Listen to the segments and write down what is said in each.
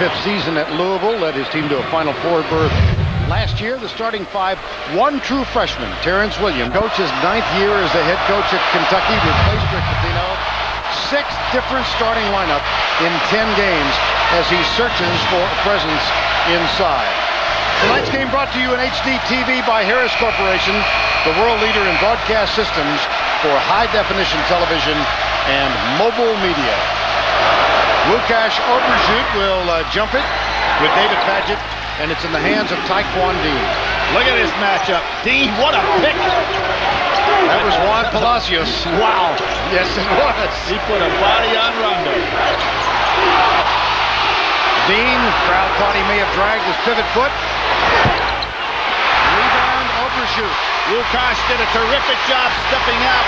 Fifth season at Louisville, led his team to a Final Four berth last year. The starting five, one true freshman, Terrence Williams. Coach his 9th year as the head coach at Kentucky, replaced Rick Pitino. 6 different starting lineup in 10 games as he searches for a presence inside. Tonight's game brought to you in HD TV by Harris Corporation, the world leader in broadcast systems for high-definition television and mobile media. Łukasz Oberschut will jump it with David Padgett, and it's in the hands of Taekwon Dean. Look at this matchup. Dean, what a pick. That was Juan Palacios. Wow. Yes, it was. He put a body on Rondo. Dean, crowd thought he may have dragged his pivot foot. Rebound, Oberschut. Łukasz did a terrific job stepping out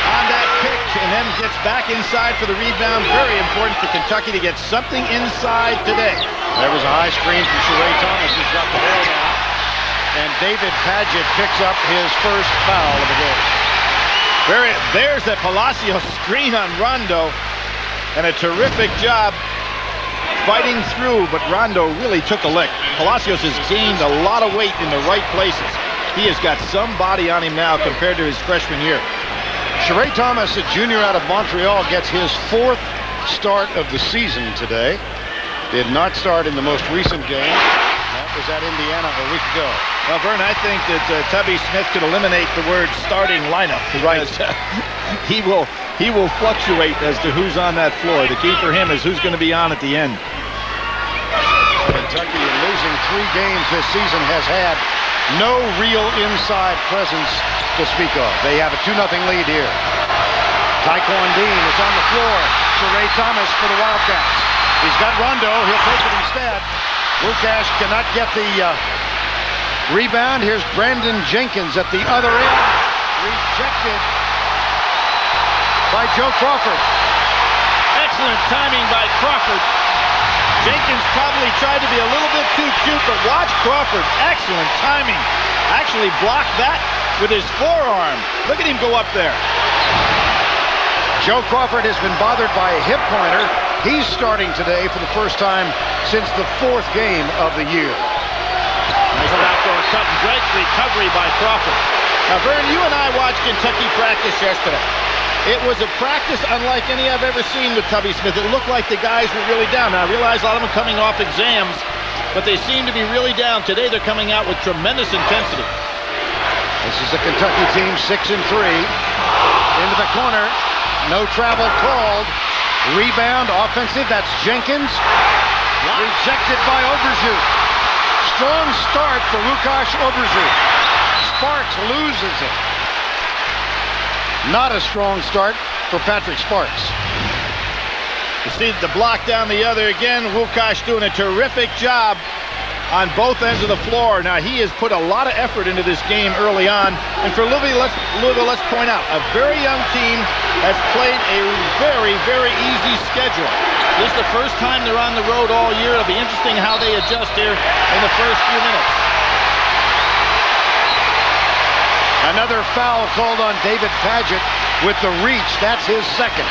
on that pick, and then gets back inside for the rebound. Very important for Kentucky to get something inside today. There was a high screen from Sheree Thomas, who's got the ball now. And David Padgett picks up his first foul of the game. There's that Palacios screen on Rondo, and a terrific job fighting through, but Rondo really took a lick. Palacios has gained a lot of weight in the right places. He has got some body on him now compared to his freshman year. Sheree Thomas, a junior out of Montreal, gets his 4th start of the season today. Did not start in the most recent game. That was at Indiana a week ago. Well, Vern, I think that Tubby Smith could eliminate the word starting lineup. Right. He will fluctuate as to who's on that floor. The key for him is who's going to be on at the end. Kentucky, in losing 3 games this season, has had no real inside presence to speak of. They have a 2-0 lead here. Taekwon Dean is on the floor. Sheree Thomas for the Wildcats. He's got Rondo. He'll take it instead. Łukasz cannot get the rebound. Here's Brandon Jenkins at the other end. Rejected by Joe Crawford. Excellent timing by Crawford. Jenkins probably tried to be a little bit too cute, but watch Crawford. Excellent timing. Actually blocked that with his forearm. Look at him go up there. Joe Crawford has been bothered by a hip pointer. He's starting today for the first time since the 4th game of the year. Nice backdoor cut and great recovery by Crawford. Now, Vern, you and I watched Kentucky practice yesterday. It was a practice unlike any I've ever seen with Tubby Smith. It looked like the guys were really down. Now, I realize a lot of them coming off exams, but they seem to be really down. Today, they're coming out with tremendous intensity. This is a Kentucky team 6-3. Into the corner. No travel called. Rebound, offensive. That's Jenkins. Rejected by Oberschut. Strong start for Łukasz Oberschut. Sparks loses it. Not a strong start for Patrick Sparks. You see the block down the other again. Łukasz doing a terrific job on both ends of the floor. Now, he has put a lot of effort into this game early on. And for Louisville, let's point out, a very young team has played a very, very easy schedule. This is the first time they're on the road all year. It'll be interesting how they adjust here in the first few minutes. Another foul called on David Padgett with the reach. That's his 2nd.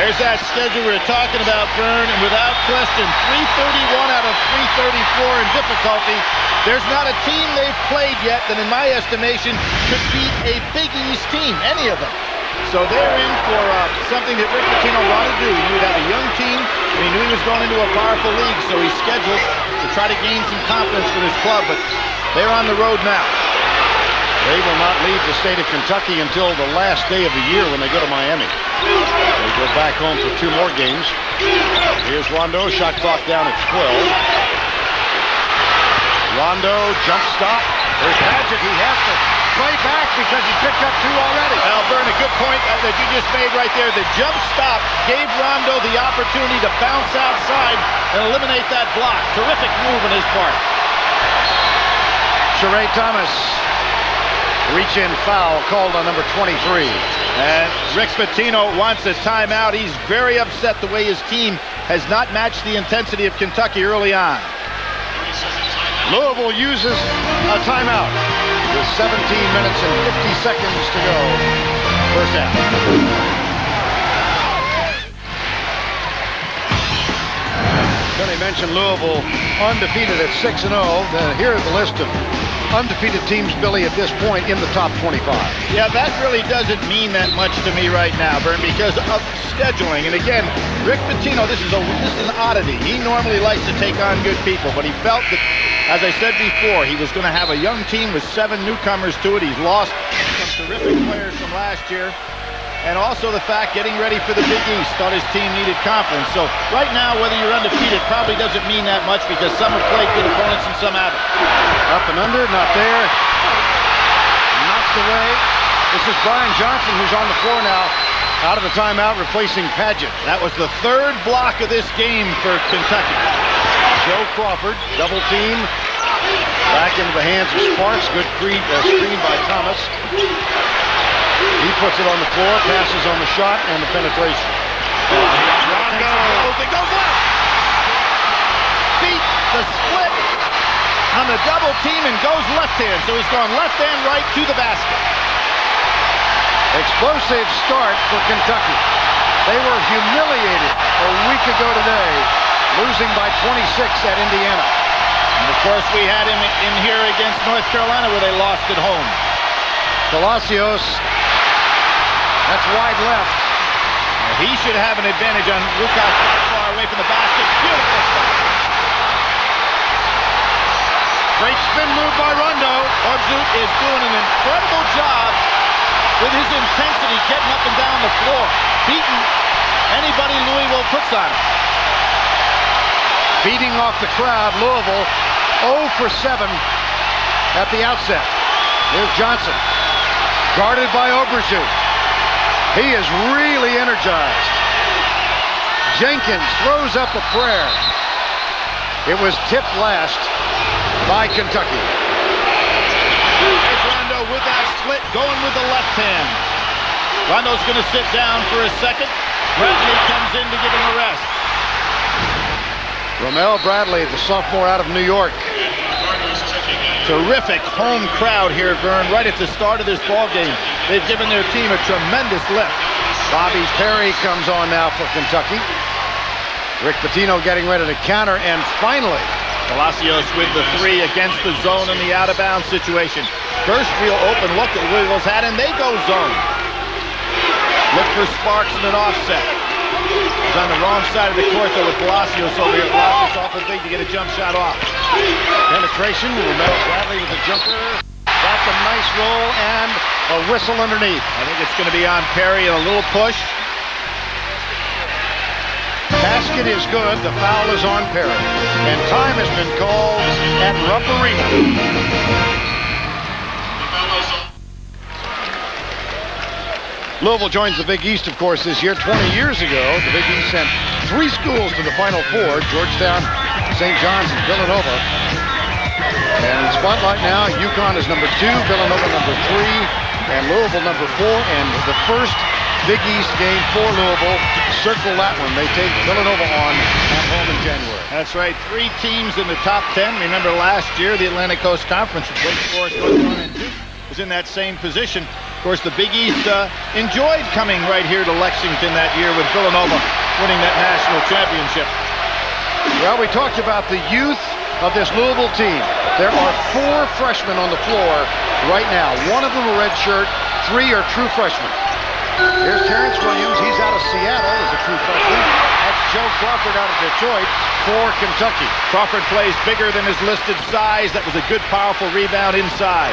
There's that schedule we were talking about, Vern, and without question, 331 out of 334 in difficulty. There's not a team they've played yet that, in my estimation, could beat a Big East team, any of them. So they're in for something that Rick Pitino wanted to do. He would have a young team, and he knew he was going into a powerful league, so he scheduled to try to gain some confidence for this club, but they're on the road now. They will not leave the state of Kentucky until the last day of the year when they go to Miami. They go back home for 2 more games. Here's Rondo, shot clock down at 12. Rondo, jump stop. There's Padgett. He has to play back because he picked up 2 already. Well, Vern, a good point that you just made right there. The jump stop gave Rondo the opportunity to bounce outside and eliminate that block. Terrific move on his part. Sheree Thomas. Reach-in foul called on number 23. And Rick Pitino wants a timeout. He's very upset the way his team has not matched the intensity of Kentucky early on. Louisville uses a timeout with 17 minutes and 50 seconds to go. First half. Then I mentioned Louisville undefeated at 6-0. Here are the list of undefeated teams, Billy, at this point in the top 25. Yeah, that really doesn't mean that much to me right now, Vern, because of scheduling. And again, Rick Pitino, this is an oddity. He normally likes to take on good people, but he felt that, as I said before, he was going to have a young team with 7 newcomers to it. He's lost some terrific players from last year. And also the fact getting ready for the Big East, thought his team needed confidence. So right now, whether you're undefeated probably doesn't mean that much because some have played good opponents and some haven't. Up and under, not there. Knocked away. This is Brian Johnson, who's on the floor now, out of the timeout, replacing Padgett. That was the 3rd block of this game for Kentucky. Joe Crawford, double team. Back into the hands of Sparks. Good screen by Thomas. He puts it on the floor, passes on the shot, and the penetration. Rondo. It goes left. Beat the split on the double team and goes left hand. So he's gone left hand right to the basket. Explosive start for Kentucky. They were humiliated a week ago today, losing by 26 at Indiana. And of course, we had him in here against North Carolina where they lost at home. Palacios. That's wide left. He should have an advantage on Lucas far away from the basket. Beautiful spot. Great spin move by Rondo. Orbzut is doing an incredible job with his intensity getting up and down the floor, beating anybody Louisville puts on him. Beating off the crowd, Louisville 0 for 7 at the outset. Here's Johnson, guarded by Orbzut. He is really energized. Jenkins throws up a prayer. It was tipped last by Kentucky. There's Rondo with that split, going with the left hand. Rondo's going to sit down for a second. Bradley comes in to give him a rest. Romel Bradley, the sophomore out of New York. Terrific home crowd here, Vern, right at the start of this ball game. They've given their team a tremendous lift. Bobby Perry comes on now for Kentucky. Rick Pitino getting ready to counter, and finally, Palacios with the 3 against the zone in the out-of-bounds situation. First real open look that Louisville's had, and they go zone. Look for Sparks in an offset. He's on the wrong side of the court, though, with Palacios over here. Palacios awful big to get a jump shot off. Penetration, Romel Bradley with a jumper. That's a nice roll and a whistle underneath. I think it's going to be on Perry and a little push. Basket is good. The foul is on Perry. And time has been called at Rupp Arena. Louisville joins the Big East, of course, this year. 20 years ago, the Big East sent 3 schools to the Final Four: Georgetown, St. John's, and Villanova. And in spotlight now, UConn is number 2, Villanova number 3, and Louisville number 4. And the first Big East game for Louisville, circle that one. They take Villanova on at home in January. That's right, 3 teams in the top 10. Remember last year, the Atlantic Coast Conference with Wake Forest, North Carolina, and Duke was in that same position. Of course, the Big East enjoyed coming right here to Lexington that year with Villanova winning that national championship. Well, we talked about the youth of this Louisville team. There are 4 freshmen on the floor right now. 1 of them a red shirt, 3 are true freshmen. Here's Terrence Williams. He's out of Seattle as a true freshman. That's Joe Crawford out of Detroit for Kentucky. Crawford plays bigger than his listed size. That was a good, powerful rebound inside.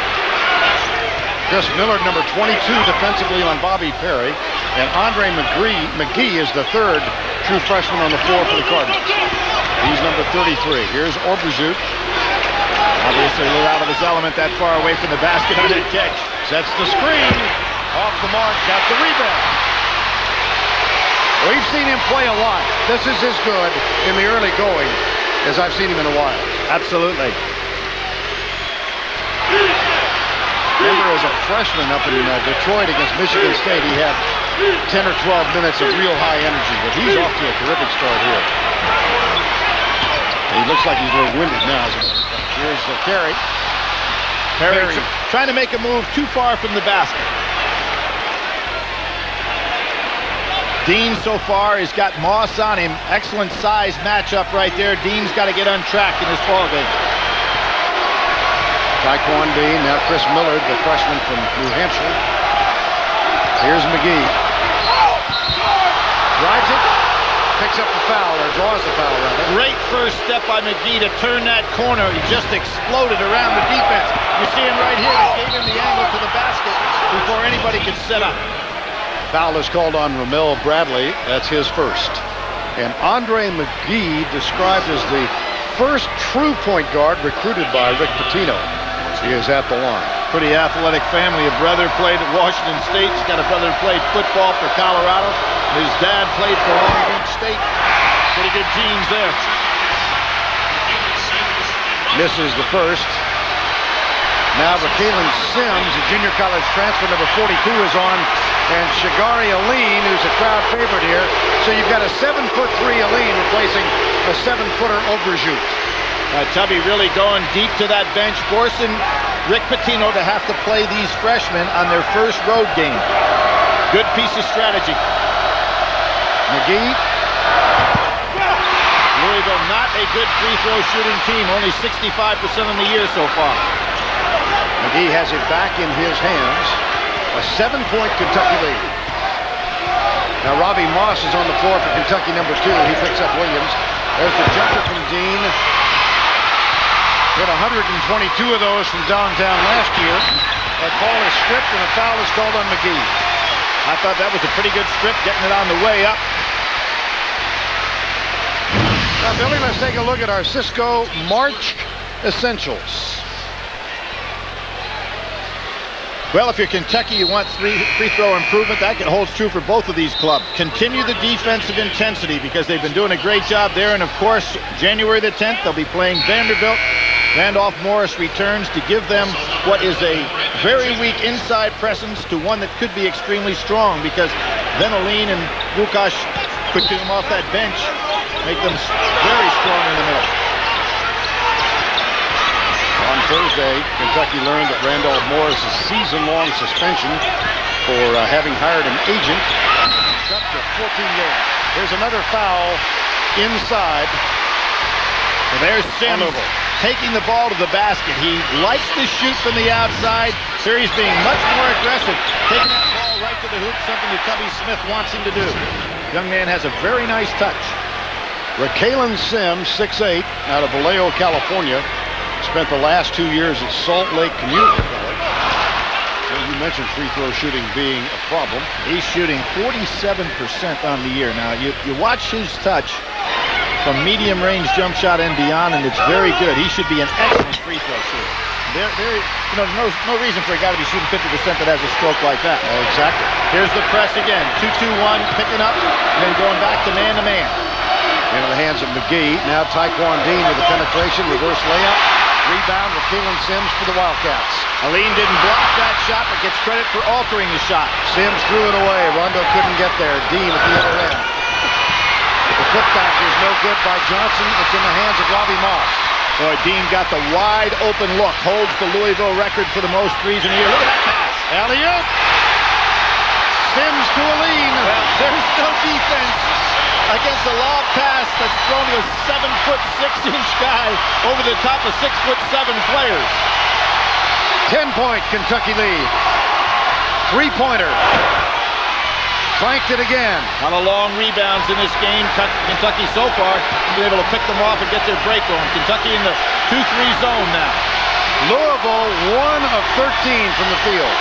Chris Miller, number 22, defensively on Bobby Perry. And Andre McGee is the 3rd true freshman on the floor for the Cardinals. He's number 33. Here's Orbzut. Obviously a little out of his element that far away from the basket on that catch. Sets the screen. Off the mark, got the rebound. We've seen him play a lot. This is as good in the early going as I've seen him in a while. Absolutely. Remember, as a freshman up in Detroit against Michigan State, he had 10 or 12 minutes of real high energy, but he's off to a terrific start here. He looks like he's a little winded now. Here's Perry. Perry trying to make a move too far from the basket. Dean so far has got Moss on him. Excellent size matchup right there. Dean's got to get untracked in this ball game. Taekwon Dean, now Chris Millard, the freshman from New Hampshire. Here's McGee. Drives it, picks up the foul, or draws the foul, rather. Great first step by McGee to turn that corner. He just exploded around the defense. You see him right here. He gave him the angle to the basket before anybody could set up. Foul is called on Ramel Bradley. That's his first. And Andre McGee, described as the first true point guard recruited by Rick Pitino. He is at the line. Pretty athletic family. A brother played at Washington State. He's got a brother who played football for Colorado. His dad played for Long Beach State. Pretty good genes there. Misses the first. Now Rakalen Sims, a junior college transfer, number 42, is on. And Shagari Aline, who's a crowd favorite here. So you've got a 7'3" Aline replacing a 7-footer Oberjute. Tubby really going deep to that bench, forcing Rick Pitino to have to play these freshmen on their first road game. Good piece of strategy. McGee. Louisville not a good free throw shooting team, only 65% in the year so far. McGee has it back in his hands. A 7-point Kentucky lead. Now Robbie Moss is on the floor for Kentucky, number 2. He picks up Williams. There's the jumper from Dean. Hit 122 of those from downtown last year. That ball is stripped and a foul is called on McGee. I thought that was a pretty good strip, getting it on the way up. Now, Billy, let's take a look at our Cisco March Essentials. Well, if you're Kentucky, you want free throw improvement. That holds true for both of these clubs. Continue the defensive intensity because they've been doing a great job there. And, of course, January the 10th, they'll be playing Vanderbilt. Randolph Morris returns to give them what is a very weak inside presence to one that could be extremely strong because then Aline and Lukash could come off that bench, make them very strong in the middle. On Thursday, Kentucky learned that Randolph Morris' season-long suspension for having hired an agent is up to 14 games. There's another foul inside. Well, there's Sims taking the ball to the basket. He likes to shoot from the outside. Here he's being much more aggressive, taking that ball right to the hoop, something that Tubby Smith wants him to do. Young man has a very nice touch. Rakalen Sims, 6'8", out of Vallejo, California. Spent the last 2 years at Salt Lake Community College. Well, you mentioned free throw shooting being a problem. He's shooting 47% on the year. Now, you watch his touch from medium range jump shot and beyond, and it's very good. He should be an excellent free throw shooter. No reason for a guy to be shooting 50% that has a stroke like that. Oh, exactly. Here's the press again. 2-2-1, picking up, and then going back to man-to-man. Into the hands of McGee. Now Taekwon Dean with the penetration, reverse layup. Rebound with Rakalen Sims for the Wildcats. Aline didn't block that shot, but gets credit for altering the shot. Sims threw it away. Rondo couldn't get there. Dean at the other end. The putback is no good by Johnson. It's in the hands of Robbie Moss. Boy, Dean got the wide open look. Holds the Louisville record for the most threes in a year. Look at that pass. Alley-oop. Sims to Aline. Well, there's no defense against a lob pass that's thrown to a 7'6" guy over the top of 6'7" players. 10-point Kentucky lead. Three-pointer. Clanked it again. On a long rebounds in this game. Kentucky so far has been able to pick them off and get their break going. Kentucky in the 2-3 zone now. Louisville 1 of 13 from the field.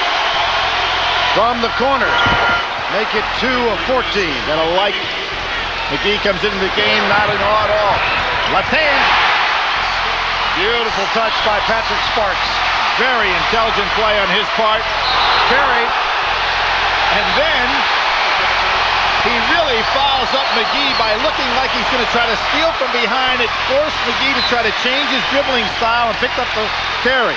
From the corner. Make it 2 of 14. Gotta like McGee comes into the game, not in awe at all. Left hand. Beautiful touch by Patrick Sparks. Very intelligent play on his part. Carry. And then he really fouls up McGee by looking like he's going to try to steal from behind. It forced McGee to try to change his dribbling style and picked up the carry.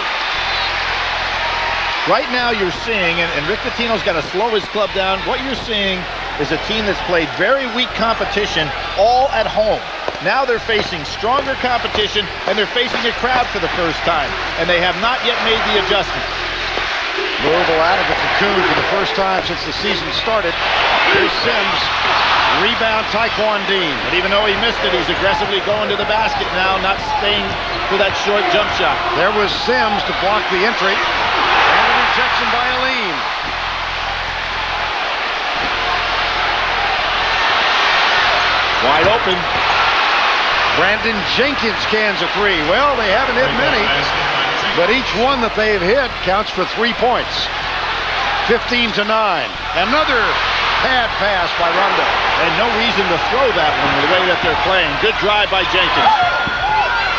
Right now you're seeing, and Rick Pitino's got to slow his club down, what you're seeing is a team that's played very weak competition all at home. Now they're facing stronger competition, and they're facing a crowd for the first time, and they have not yet made the adjustment. Louisville out of the cocoon for the first time since the season started. Here's Sims. Rebound, Taekwon Dean. But even though he missed it, he's aggressively going to the basket now, not staying for that short jump shot. There was Sims to block the entry. And a rejection by Aline. Wide open. Brandon Jenkins cans a three. Well, they haven't hit many, but each one that they've hit counts for 3 points. 15-9. Another pad pass by Rondo. And no reason to throw that one the way that they're playing. Good drive by Jenkins.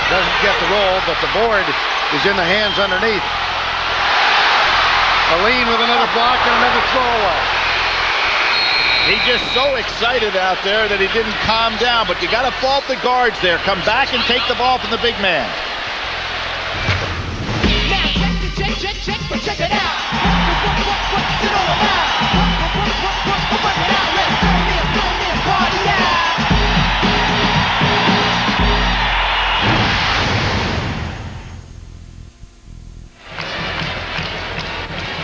Doesn't get the roll, but the board is in the hands underneath. Aline with another block and another throwaway. He's just so excited out there that he didn't calm down, but you got to fault the guards there. Come back and take the ball from the big man. Now check it out. What's it all about? Work it out. Let's turn this party out.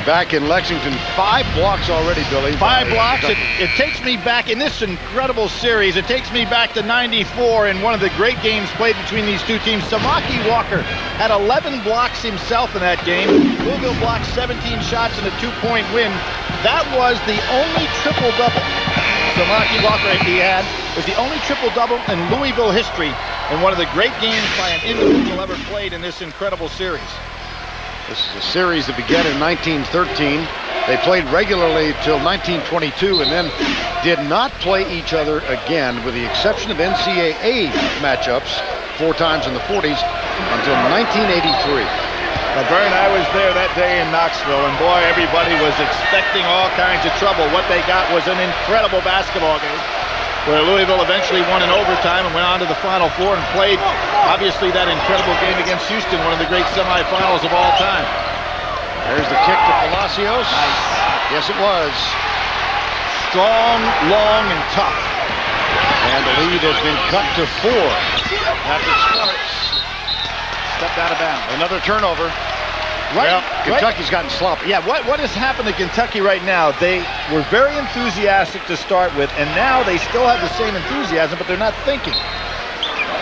Back in Lexington, 5 blocks already, Billy. 5 blocks. It takes me back in this incredible series. It takes me back to '94 in one of the great games played between these two teams. Samaki Walker had 11 blocks himself in that game. Louisville blocked 17 shots in a 2-point win. That was the only triple-double Samaki Walker was the only triple-double in Louisville history and one of the great games by an individual ever played in this incredible series. This is a series that began in 1913. They played regularly till 1922 and then did not play each other again, with the exception of NCAA matchups 4 times in the 40s until 1983. Now, Vern, I was there that day in Knoxville, and boy, everybody was expecting all kinds of trouble. What they got was an incredible basketball game, where Louisville eventually won in overtime and went on to the Final Four and played, obviously, that incredible game against Houston, one of the great semifinals of all time. There's the kick to Palacios. Nice. Yes, it was. Strong, long, and tough. And the lead has been cut to 4. Patrick Swartz Stepped out of bounds. another turnover. Well, Kentucky's gotten sloppy. Yeah, what has happened to Kentucky right now? They were very enthusiastic to start with, and now they still have the same enthusiasm, but they're not thinking.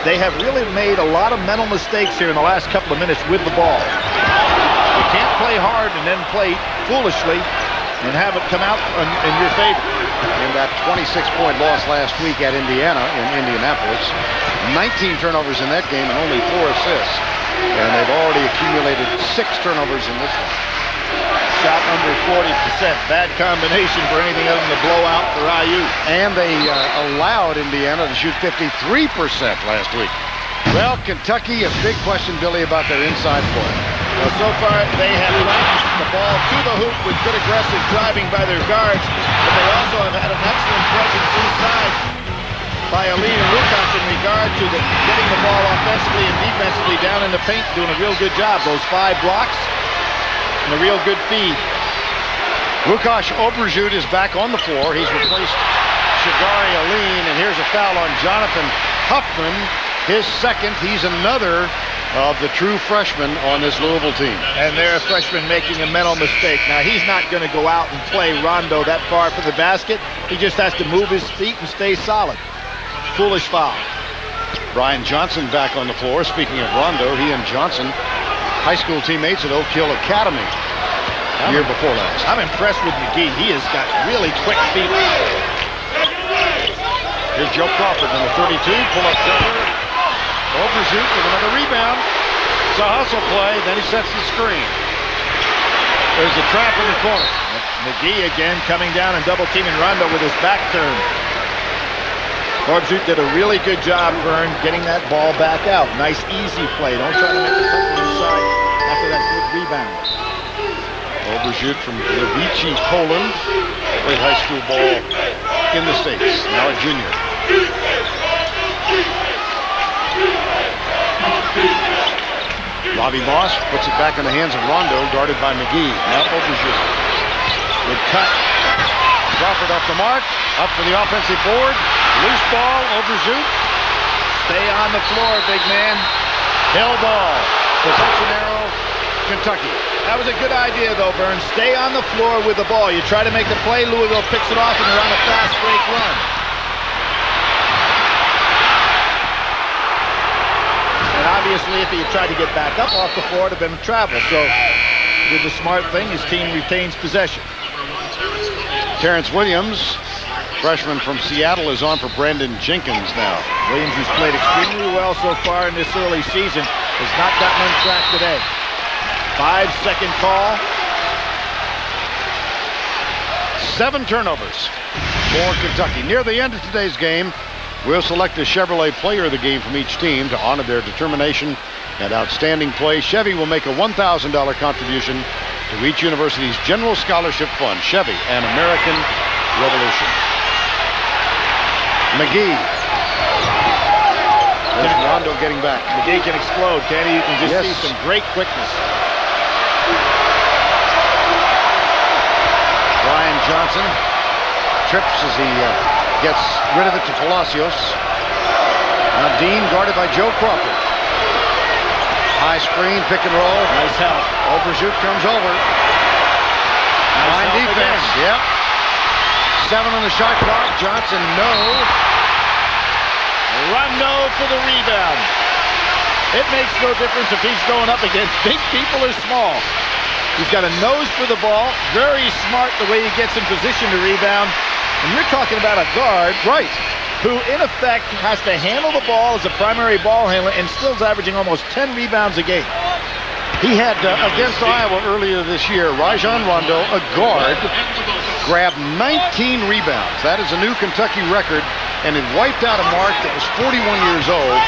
They have really made a lot of mental mistakes here in the last couple of minutes with the ball. You can't play hard and then play foolishly and have it come out in your favor. In that 26-point loss last week at Indiana in Indianapolis, 19 turnovers in that game and only 4 assists. And they've already accumulated 6 turnovers in this one. Shot under 40%. Bad combination for anything other than a blowout for IU. And they allowed Indiana to shoot 53% last week. Well, Kentucky, a big question, Billy, about their inside play. Well, so far they have practiced the ball to the hoop with good aggressive driving by their guards, but they also have had an excellent presence inside by Aline and Lukacs in regard to getting the ball offensively and defensively down in the paint, doing a real good job. Those 5 blocks and a real good feed. Lukacs Oberjut is back on the floor. He's replaced Shagari Aline, and here's a foul on Jonathan Huffman. His second. He's another of the true freshmen on this Louisville team. And they're a freshman making a mental mistake. Now, he's not going to go out and play Rondo that far from the basket. He just has to move his feet and stay solid. Foolish foul. Brian Johnson back on the floor. Speaking of Rondo, he and Johnson, high school teammates at Oak Hill Academy year before last. I'm impressed with McGee. He has got really quick feet. Here's Joe Crawford, number 32, pull-up jumper. Oberjut with another rebound. It's a hustle play, then he sets the screen. There's a trap in the corner. McGee again coming down and double teaming Rondo with his back turn. Oberjut did a really good job, Vern, getting that ball back out. Nice, easy play. Don't try to make it come from inside after that good rebound. Oberjut from Gliwice, Poland. Played high school ball in the States, now a junior. Robbie Moss puts it back in the hands of Rondo, guarded by McGee. Now Oberjut. Good cut. Crawford off the mark, up for the offensive board. Loose ball, Oberjut. Stay on the floor, big man. Hell ball. Possession arrow, Kentucky. That was a good idea, though, Vern. Stay on the floor with the ball. You try to make the play, Louisville picks it off, and they're on a fast break run. And obviously, if he had tried to get back up off the floor, it would have been travel. So, he did the smart thing. His team retains possession. Terrence Williams, freshman from Seattle, is on for Brandon Jenkins now. Williams, who's played extremely well so far in this early season, has not gotten on track today. 5-second call. 7 turnovers for Kentucky. Near the end of today's game, we'll select a Chevrolet player of the game from each team to honor their determination and outstanding play. Chevy will make a $1,000 contribution to each university's general scholarship fund. Chevy, an American Revolution. McGee. There's Rondo getting back. McGee can explode, can't he? You can just see some great quickness. Brian Johnson trips as he gets rid of it to Palacios. Now Dean guarded by Joe Crawford. High screen, pick and roll. Nice help. Overshoot comes over. Fine defense. Yep. 7 on the shot clock. Johnson, no. Rondo for the rebound. It makes no difference if he's going up against big people or small. He's got a nose for the ball. Very smart the way he gets in position to rebound. And you're talking about a guard, Right, who in effect has to handle the ball as a primary ball handler and still is averaging almost 10 rebounds a game. he had against Iowa earlier this year, Rajon Rondo, a guard, grabbed 19 rebounds. That is a new Kentucky record, and it wiped out a mark that was 41 years old,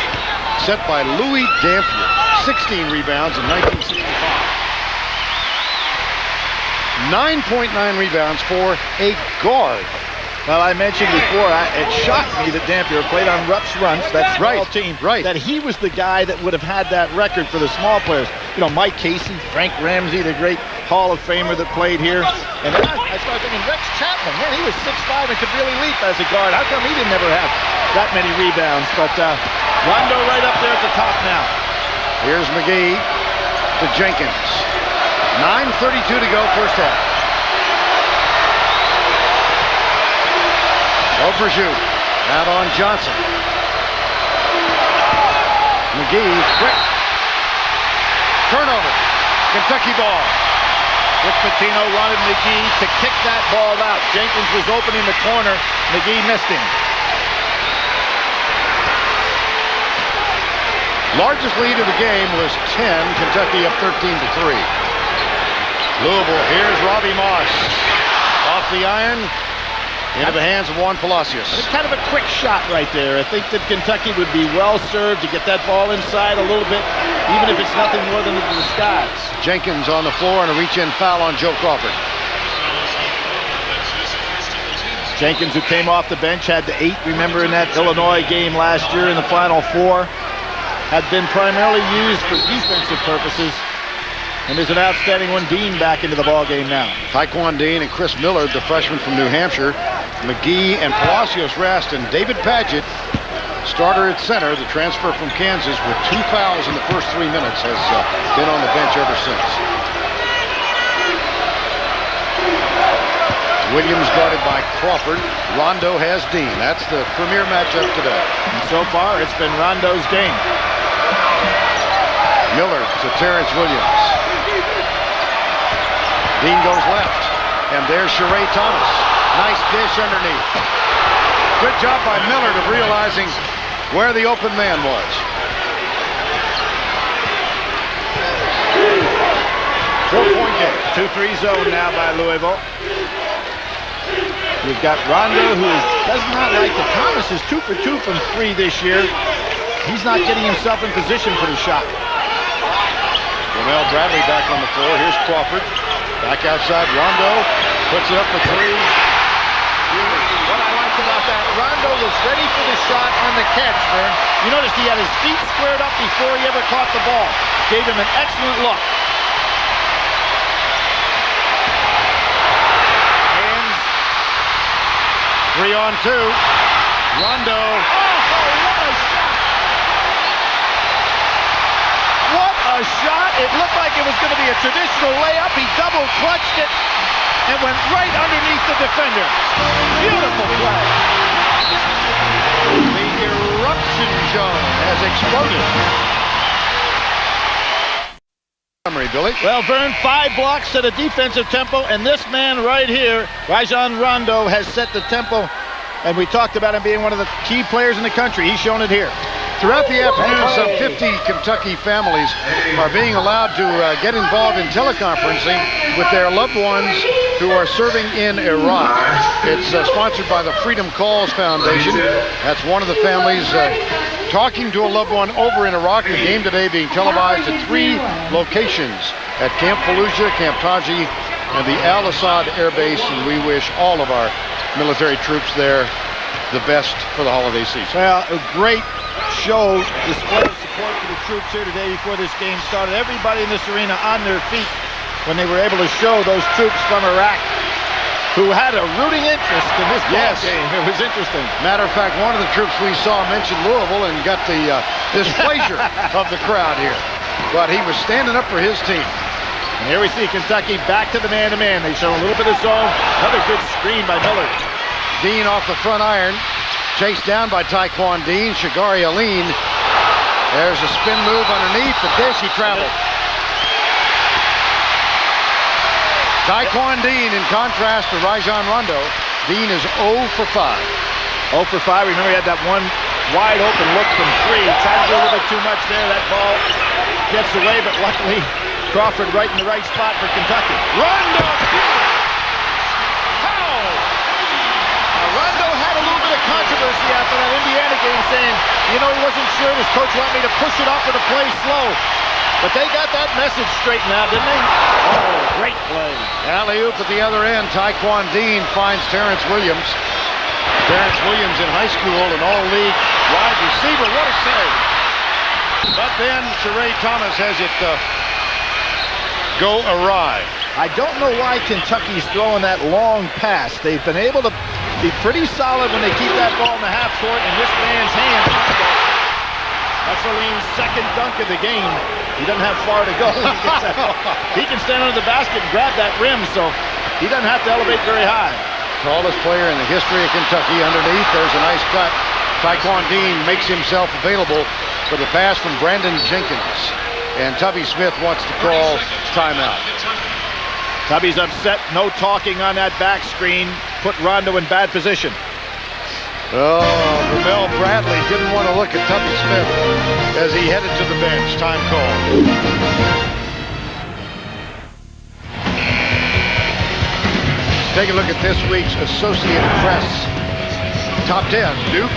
set by Louis Dampier. 16 rebounds in 1965. 9.9 rebounds for a guard. Well, I mentioned before, it shocked me that Dampier played on Rupp's Runts, that small team, that he was the guy that would have had that record for the small players. You know, Mike Casey, Frank Ramsey, the great Hall of Famer that played here. And then I started thinking, Rex Chapman, man, he was 6'5" and could really leap as a guard. How come he didn't ever have that many rebounds? But Rondo right up there at the top now. Here's McGee to Jenkins. 9:32 to go, first half. Overshoot. Out on Johnson. McGee, quick. Turnover. Kentucky ball. Rick Pitino wanted McGee to kick that ball out. Jenkins was opening the corner. McGee missed him. Largest lead of the game was 10. Kentucky up 13-3. Louisville, here's Robbie Moss. Off the iron. Into the hands of Juan Palacios. It's kind of a quick shot right there. I think that Kentucky would be well served to get that ball inside a little bit, even if it's nothing more than the disguise. Jenkins on the floor and a reach-in foul on Joe Crawford. Jenkins, who came off the bench, had the 8, remember, in that Illinois game last year in the Final Four, had been primarily used for defensive purposes, and there's an outstanding one. Dean back into the ballgame now. Taekwon Dean and Chris Millard, the freshman from New Hampshire. McGee and Palacios rest, and David Padgett, starter at center, the transfer from Kansas, with 2 fouls in the first 3 minutes, has been on the bench ever since. Williams guarded by Crawford. Rondo has Dean. That's the premier matchup today. And so far, it's been Rondo's game. Millard to Terrence Williams. Dean goes left, and there's Sheree Thomas. Nice dish underneath. Good job by Millard of realizing where the open man was. 4-point game. 2-3 zone now by Louisville. You've got Rondo, who does not like the Thomas is 2 for 2 from 3 this year. He's not getting himself in position for the shot. Ramel Bradley back on the floor. Here's Crawford. Back outside, Rondo puts it up for 3. What I liked about that, Rondo was ready for the shot on the catch, man. You notice he had his feet squared up before he ever caught the ball. Gave him an excellent look. Hands. 3 on 2. Rondo. What a shot It looked like it was going to be a traditional layup. He double clutched it and went right underneath the defender. Beautiful play. The eruption zone has exploded. Summary, Billy. Well, Vern, 5 blocks set a defensive tempo, and this man right here, Rajon Rondo, has set the tempo. And we talked about him being one of the key players in the country. He's shown it here. Throughout the afternoon, some 50 Kentucky families are being allowed to get involved in teleconferencing with their loved ones who are serving in Iraq. It's sponsored by the Freedom Calls Foundation. That's one of the families talking to a loved one over in Iraq. The game today being televised at 3 locations, at Camp Fallujah, Camp Taji, and the Al-Assad Air Base. And we wish all of our military troops there the best for the holiday season. Well, a great show, display of support for the troops here today before this game started. Everybody in this arena on their feet when they were able to show those troops from Iraq who had a rooting interest in this ball game. It was interesting. Matter of fact, one of the troops we saw mentioned Louisville and got the displeasure of the crowd here. But he was standing up for his team. And here we see Kentucky back to the man-to-man. They show a little bit of zone. Another good screen by Miller. Dean off the front iron. Chased down by Taekwon Dean. Shagari Aline. There's a spin move underneath the dish. He traveled. Taekwon Dean, in contrast to Rajon Rondo, Dean is 0 for 5. 0 for 5. Remember, he had that one wide open look from 3. Tried to do a little bit too much there. That ball gets away, but luckily Crawford right in the right spot for Kentucky. Rondo! How? Rondo had a little bit of controversy after that Indiana game saying, you know, he wasn't sure. His coach wanted me to push it off or to play slow. But they got that message straightened out, didn't they? Oh, great play. Alley-oop at the other end. Taekwon Dean finds Terrence Williams. Terrence Williams in high school, an all-league wide receiver. What a save. But then Sheree Thomas has it go awry. I don't know why Kentucky's throwing that long pass. They've been able to be pretty solid when they keep that ball in the half court, and this man's hand. That's Aline's second dunk of the game. He doesn't have far to go when he gets that ball. He can stand under the basket and grab that rim, so he doesn't have to elevate very high. Tallest player in the history of Kentucky underneath. There's a nice cut. Taekwon Dean makes himself available for the pass from Brandon Jenkins. And Tubby Smith wants to call timeout. Tubby's upset. No talking on that back screen. Put Rondo in bad position. Oh, Ramel Bradley didn't want to look at Tubby Smith as he headed to the bench. Time call. Take a look at this week's Associated Press Top 10. Duke.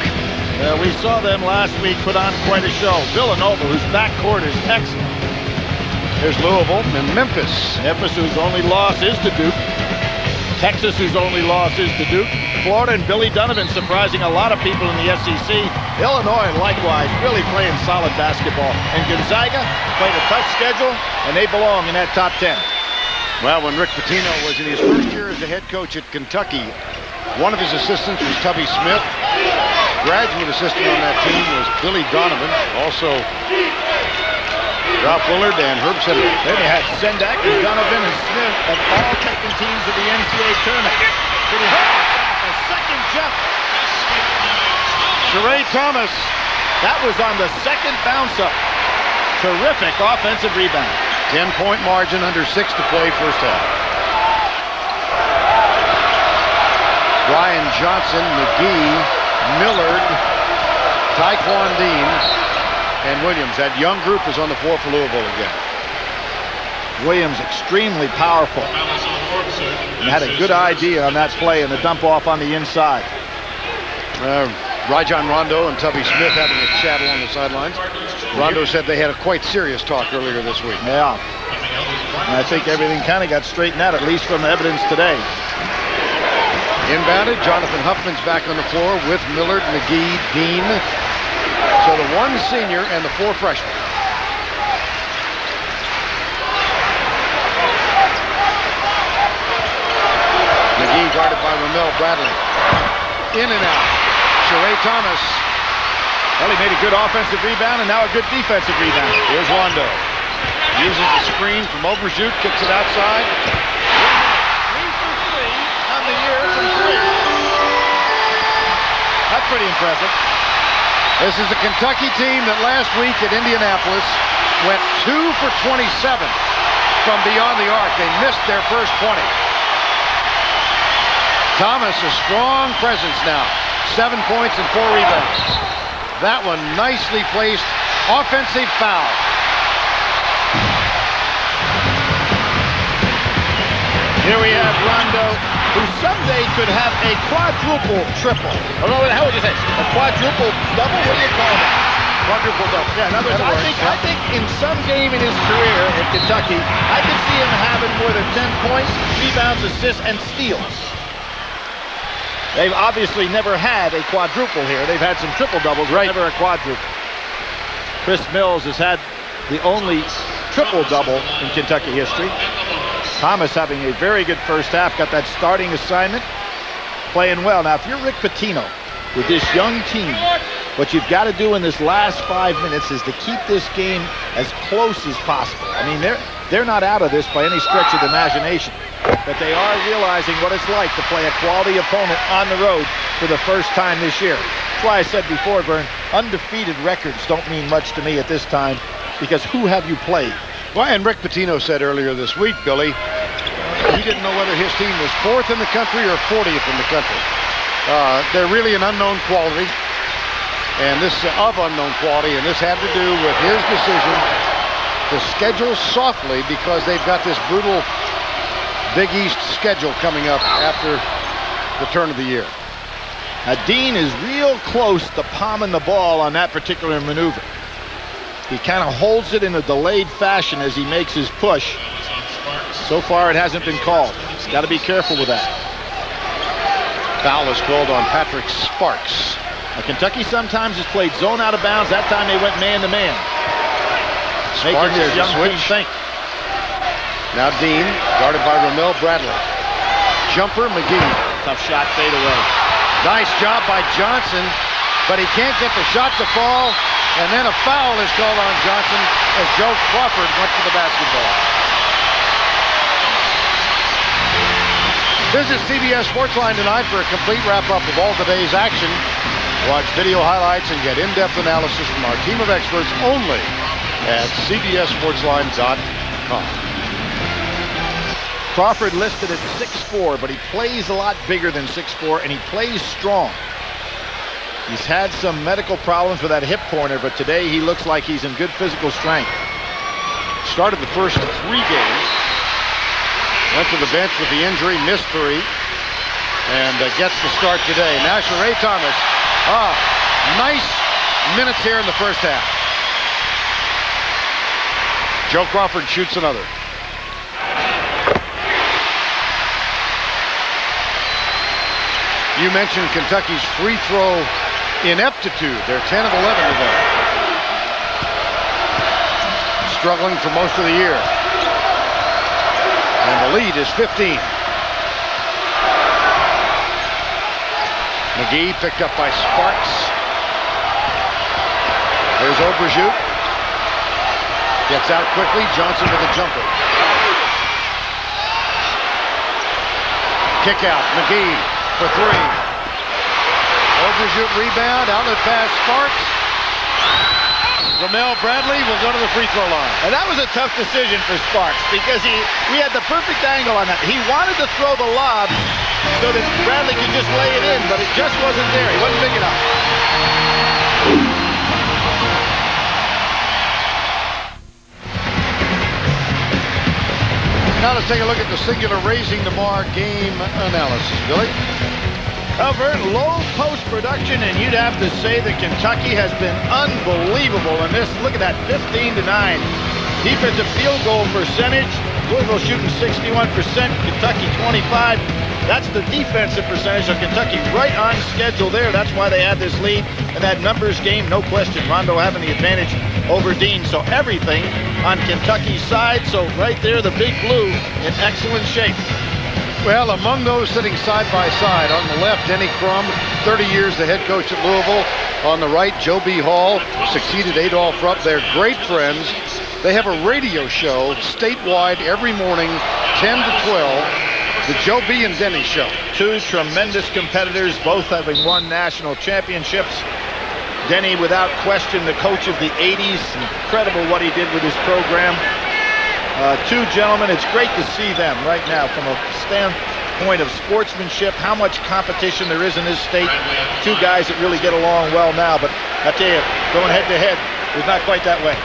We saw them last week put on quite a show. Villanova, whose backcourt is excellent. There's Louisville and Memphis. Memphis, whose only loss is to Duke. Texas, whose only loss is to Duke. Florida and Billy Donovan surprising a lot of people in the SEC. Illinois, likewise, really playing solid basketball. And Gonzaga played a tough schedule, and they belong in that top 10. Well, when Rick Pitino was in his first year as a head coach at Kentucky, one of his assistants was Tubby Smith. Graduate assistant on that team was Billy Donovan. Also, Ralph Willard and Herb Sender. Then they had Sendak and Donovan and Smith have all taken teams to the NCAA tournament. Getting a second jump. Sheree Thomas. That was on the second bounce up. Terrific offensive rebound. 10-point margin, under 6 to play first half. Ryan Johnson, McGee, Millard, Taekwon Dean, and Williams. That young group is on the floor for Louisville again. Williams extremely powerful. And had a good idea on that play and the dump off on the inside. Rajon Rondo and Tubby Smith having a chat along the sidelines. Rondo said they had a quite serious talk earlier this week. Yeah. And I think everything kind of got straightened out, at least from the evidence today. Inbounded, Jonathan Huffman's back on the floor with Millard, McGee, Dean. So the 1 senior and the 4 freshmen. McGee guarded by Ramel Bradley. In and out. Sheree Thomas. Well, he made a good offensive rebound and now a good defensive rebound. Here's Rondo. Uses the screen from Overshoot, kicks it outside. 3 for 3 on the year from 3. That's pretty impressive. This is the Kentucky team that last week at Indianapolis went 2 for 27 from beyond the arc. They missed their first 20. Thomas, a strong presence now. 7 points and 4 rebounds. That one nicely placed. Offensive foul. Here we have Rondo, who someday could have a quadruple triple. Oh, no, how would you say? A quadruple double? What do you call that? Quadruple double. Yeah, in other words, I think in some game in his career at Kentucky, I could see him having more than 10 points, rebounds, assists, and steals. They've obviously never had a quadruple here. They've had some triple doubles, but never a quadruple. Chris Mills has had the only triple double in Kentucky history. Thomas having a very good first half, got that starting assignment, playing well. Now, if you're Rick Pitino with this young team, what you've got to do in this last 5 minutes is to keep this game as close as possible. I mean, they're not out of this by any stretch of the imagination, but they are realizing what it's like to play a quality opponent on the road for the first time this year. That's why I said before, Vern, undefeated records don't mean much to me at this time, because who have you played? Well, and Rick Pitino said earlier this week, Billy, he didn't know whether his team was 4th in the country or 40th in the country. They're really an unknown quality, and this of unknown quality, and this had to do with his decision to schedule softly because they've got this brutal Big East schedule coming up after the turn of the year. Now, Dean is real close to palming the ball on that particular maneuver. He kind of holds it in a delayed fashion as he makes his push. So far, it hasn't been called. Got to be careful with that. Foul is called on Patrick Sparks. Now, Kentucky sometimes has played zone out of bounds. That time they went man-to-man. Sparks Making this young switch. team think. Now Dean, guarded by Ramel Bradley. Jumper, McGee. Tough shot, fade away. Nice job by Johnson, but he can't get the shot to fall. And then a foul is called on Johnson as Joe Crawford went to the basketball. Visit CBS Sportsline tonight for a complete wrap-up of all today's action. Watch video highlights and get in-depth analysis from our team of experts only at cbssportsline.com. Crawford listed at 6'4", but he plays a lot bigger than 6'4", and he plays strong. He's had some medical problems with that hip corner, but today he looks like he's in good physical strength. Started the first 3 games. Went to the bench with the injury, missed 3. And gets the start today. Now Sheree Thomas. Nice minutes here in the first half. Joe Crawford shoots another. You mentioned Kentucky's free throw ineptitude. They're 10 of 11 today. Struggling for most of the year. And the lead is 15. McGee picked up by Sparks. There's Overshoot. Gets out quickly. Johnson with a jumper. Kick out. McGee for 3. Overshoot rebound. Outlet pass. Sparks. Ramel Bradley will go to the free throw line. And that was a tough decision for Sparks because we had the perfect angle on that. He wanted to throw the lob so that Bradley could just lay it in, but it just wasn't there. He wasn't big enough. Now let's take a look at the singular raising the bar game analysis. Billy? Vern, low post production, and you'd have to say that Kentucky has been unbelievable in this. Look at that, 15-9. Defensive field goal percentage. Louisville shooting 61%, Kentucky 25. That's the defensive percentage of Kentucky right on schedule there. That's why they had this lead. And that numbers game, no question. Rondo having the advantage over Dean. So everything on Kentucky's side. So right there, the Big Blue in excellent shape. Well, among those sitting side by side, on the left, Denny Crum, 30 years the head coach at Louisville. On the right, Joe B. Hall succeeded Adolph Rupp. They're great friends. They have a radio show statewide every morning, 10 to 12, the Joe B. and Denny Show. Two tremendous competitors, both having won national championships. Denny, without question, the coach of the 80s. Incredible what he did with his program. Two gentlemen, it's great to see them right now from a standpoint of sportsmanship, how much competition there is in this state. Two guys that really get along well now, but I tell you, going head to head was not quite that way.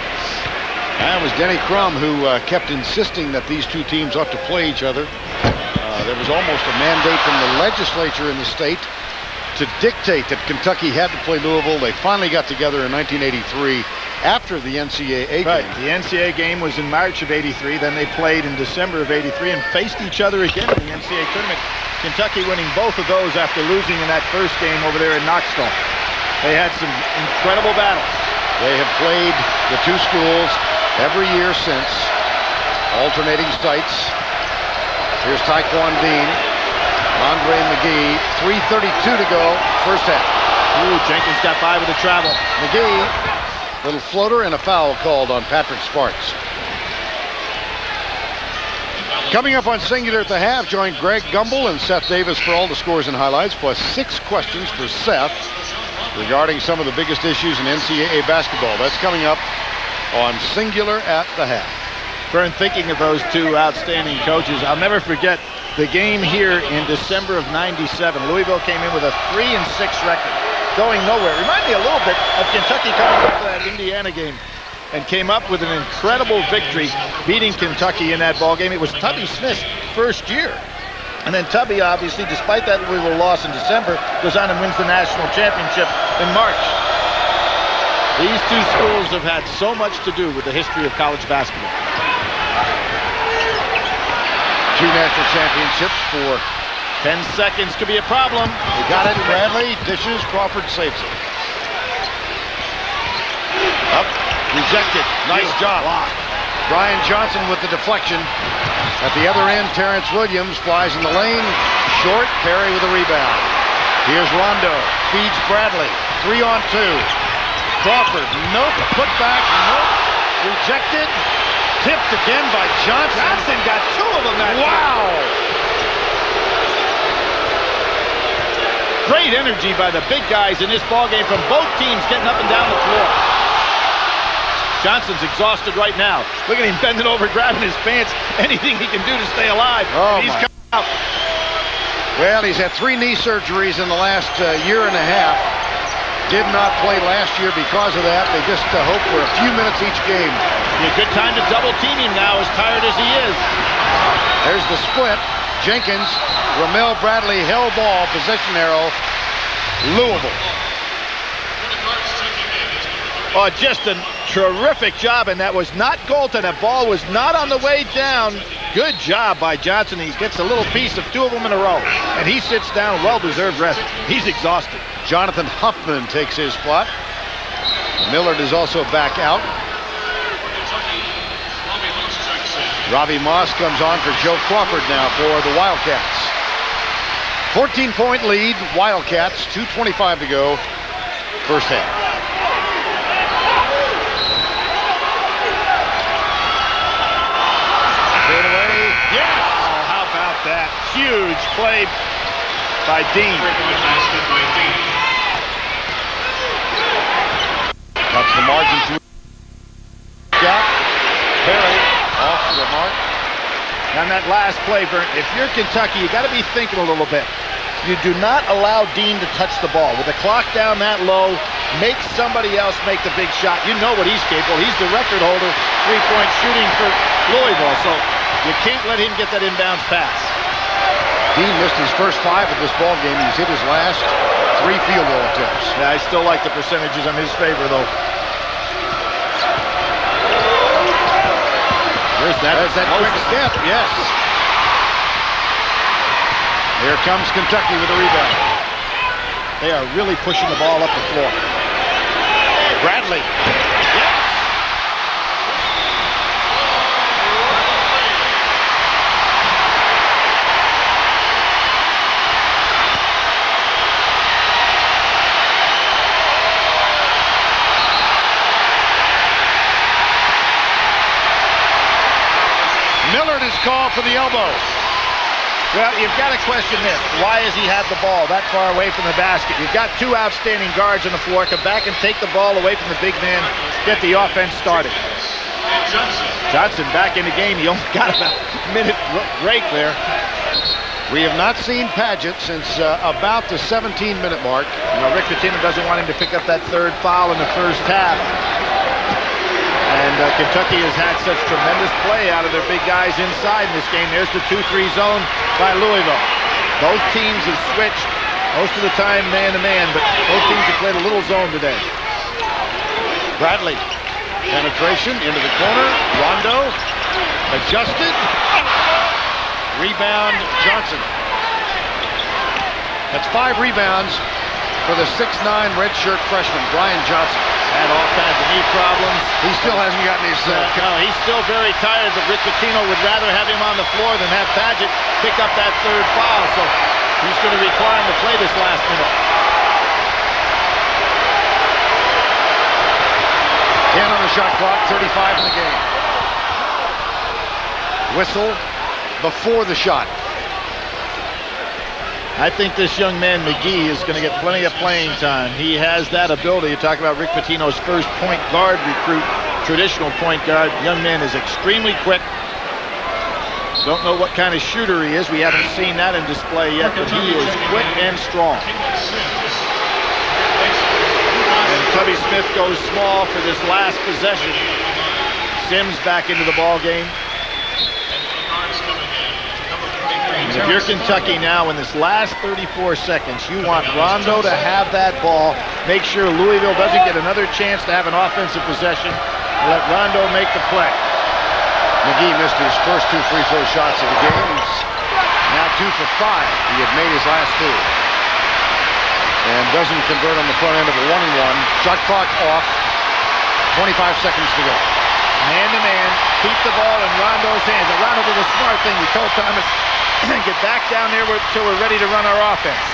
That was Denny Crum who kept insisting that these two teams ought to play each other. There was almost a mandate from the legislature in the state to dictate that Kentucky had to play Louisville. They finally got together in 1983 after the NCAA game. Right, the NCAA game was in March of '83. Then they played in December of '83 and faced each other again in the NCAA tournament. Kentucky winning both of those after losing in that first game over there in Knoxville. They had some incredible battles. They have played the two schools every year since, alternating sites. Here's Taekwon Dean, Andre McGee, 3:32 to go, first half. Ooh, Jenkins got by with a travel. McGee, little floater and a foul called on Patrick Sparks. Coming up on Singular at the half, join Greg Gumbel and Seth Davis for all the scores and highlights, plus 6 questions for Seth regarding some of the biggest issues in NCAA basketball. That's coming up on Singular at the half. Vern, thinking of those two outstanding coaches, I'll never forget the game here in December of '97. Louisville came in with a 3-6 record, going nowhere. Reminded me a little bit of Kentucky coming up that Indiana game and came up with an incredible victory, beating Kentucky in that ball game. It was Tubby Smith's first year. And then Tubby, obviously, despite that Louisville loss in December, goes on and wins the national championship in March. These two schools have had so much to do with the history of college basketball. 2 national championships for 10 seconds could be a problem. They got it. Bradley dishes. Crawford saves it. Up. Rejected. Nice job. Brian Johnson with the deflection. At the other end, Terrence Williams flies in the lane. Short. Perry with a rebound. Here's Rondo. Feeds Bradley. 3-on-2. Crawford. Nope. Put back. Nope. Rejected. Tipped again by Johnson. Johnson got 2 of them that Wow. Great energy by the big guys in this ballgame from both teams getting up and down the floor. Johnson's exhausted right now. Look at him bending over, grabbing his pants. Anything he can do to stay alive. Oh, he's coming out. Well, he's had 3 knee surgeries in the last year and a half. Did not play last year because of that. They just hope for a few minutes each game. Be a good time to double team him now, as tired as he is. There's the split. Jenkins, Ramel Bradley, hell ball, possession arrow, Louisville. Oh, just a terrific job, and that was not Golden. That ball was not on the way down. Good job by Johnson. He gets a little piece of 2 of them in a row, and he sits down, well-deserved rest. He's exhausted. Jonathan Huffman takes his spot. Millard is also back out. Robbie Moss comes on for Joe Crawford now for the Wildcats. 14-point lead, Wildcats, 2:25 to go, first half. Straight away, yes! Oh, how about that? Huge play by Dean. Cuts the margin to gap. Perry off to the mark. On that last play, Bert, if you're Kentucky, you got to be thinking a little bit. You do not allow Dean to touch the ball. With the clock down that low, make somebody else make the big shot. You know what he's capable. He's the record holder, 3-point shooting for Louisville, so you can't let him get that inbounds pass. Dean missed his first 5 of this ball game. He's hit his last 3 field goal attempts. Yeah, I still like the percentages on his favor, though. There's that quick step, yes. Here comes Kentucky with a rebound. They are really pushing the ball up the floor. Bradley. Yes. is called for the elbow. Well, you've got to question this. Why has he had the ball that far away from the basket? You've got two outstanding guards on the floor. Come back and take the ball away from the big man. Get the offense started. Johnson back in the game. He only got about a minute break there. We have not seen Padgett since about the 17-minute mark. You know, Rick Pitino doesn't want him to pick up that third foul in the first half. And Kentucky has had such tremendous play out of their big guys inside in this game. There's the 2-3 zone by Louisville. Both teams have switched most of the time man-to-man, but both teams have played a little zone today. Bradley, penetration into the corner. Rondo, adjusted. Rebound, Johnson. That's 5 rebounds for the 6'9" redshirt freshman, Brian Johnson. Had all kinds of knee problems. He still hasn't gotten his... No, he's still very tired, but Rick Pitino would rather have him on the floor than have Padgett pick up that third foul, so he's going to require him to play this last minute. 10 on the shot clock, 35 in the game. Whistle before the shot. I think this young man, McGee, is going to get plenty of playing time. He has that ability. You talk about Rick Pitino's first point guard recruit, traditional point guard. Young man is extremely quick. Don't know what kind of shooter he is. We haven't seen that in display yet, but he is quick and strong. And Tubby Smith goes small for this last possession. Sims back into the ball game. And if you're Kentucky now in this last 34 seconds, you want Rondo to have that ball. Make sure Louisville doesn't get another chance to have an offensive possession. Let Rondo make the play. McGee missed his first 2 free throw shots of the game. He's now 2 for 5. He had made his last 2. And doesn't convert on the front end of a 1-and-1. Shot clock off. 25 seconds to go. Man-to-man, keep the ball in Rondo's hands. And Rondo did a smart thing. He told Thomas, get back down there until we're ready to run our offense.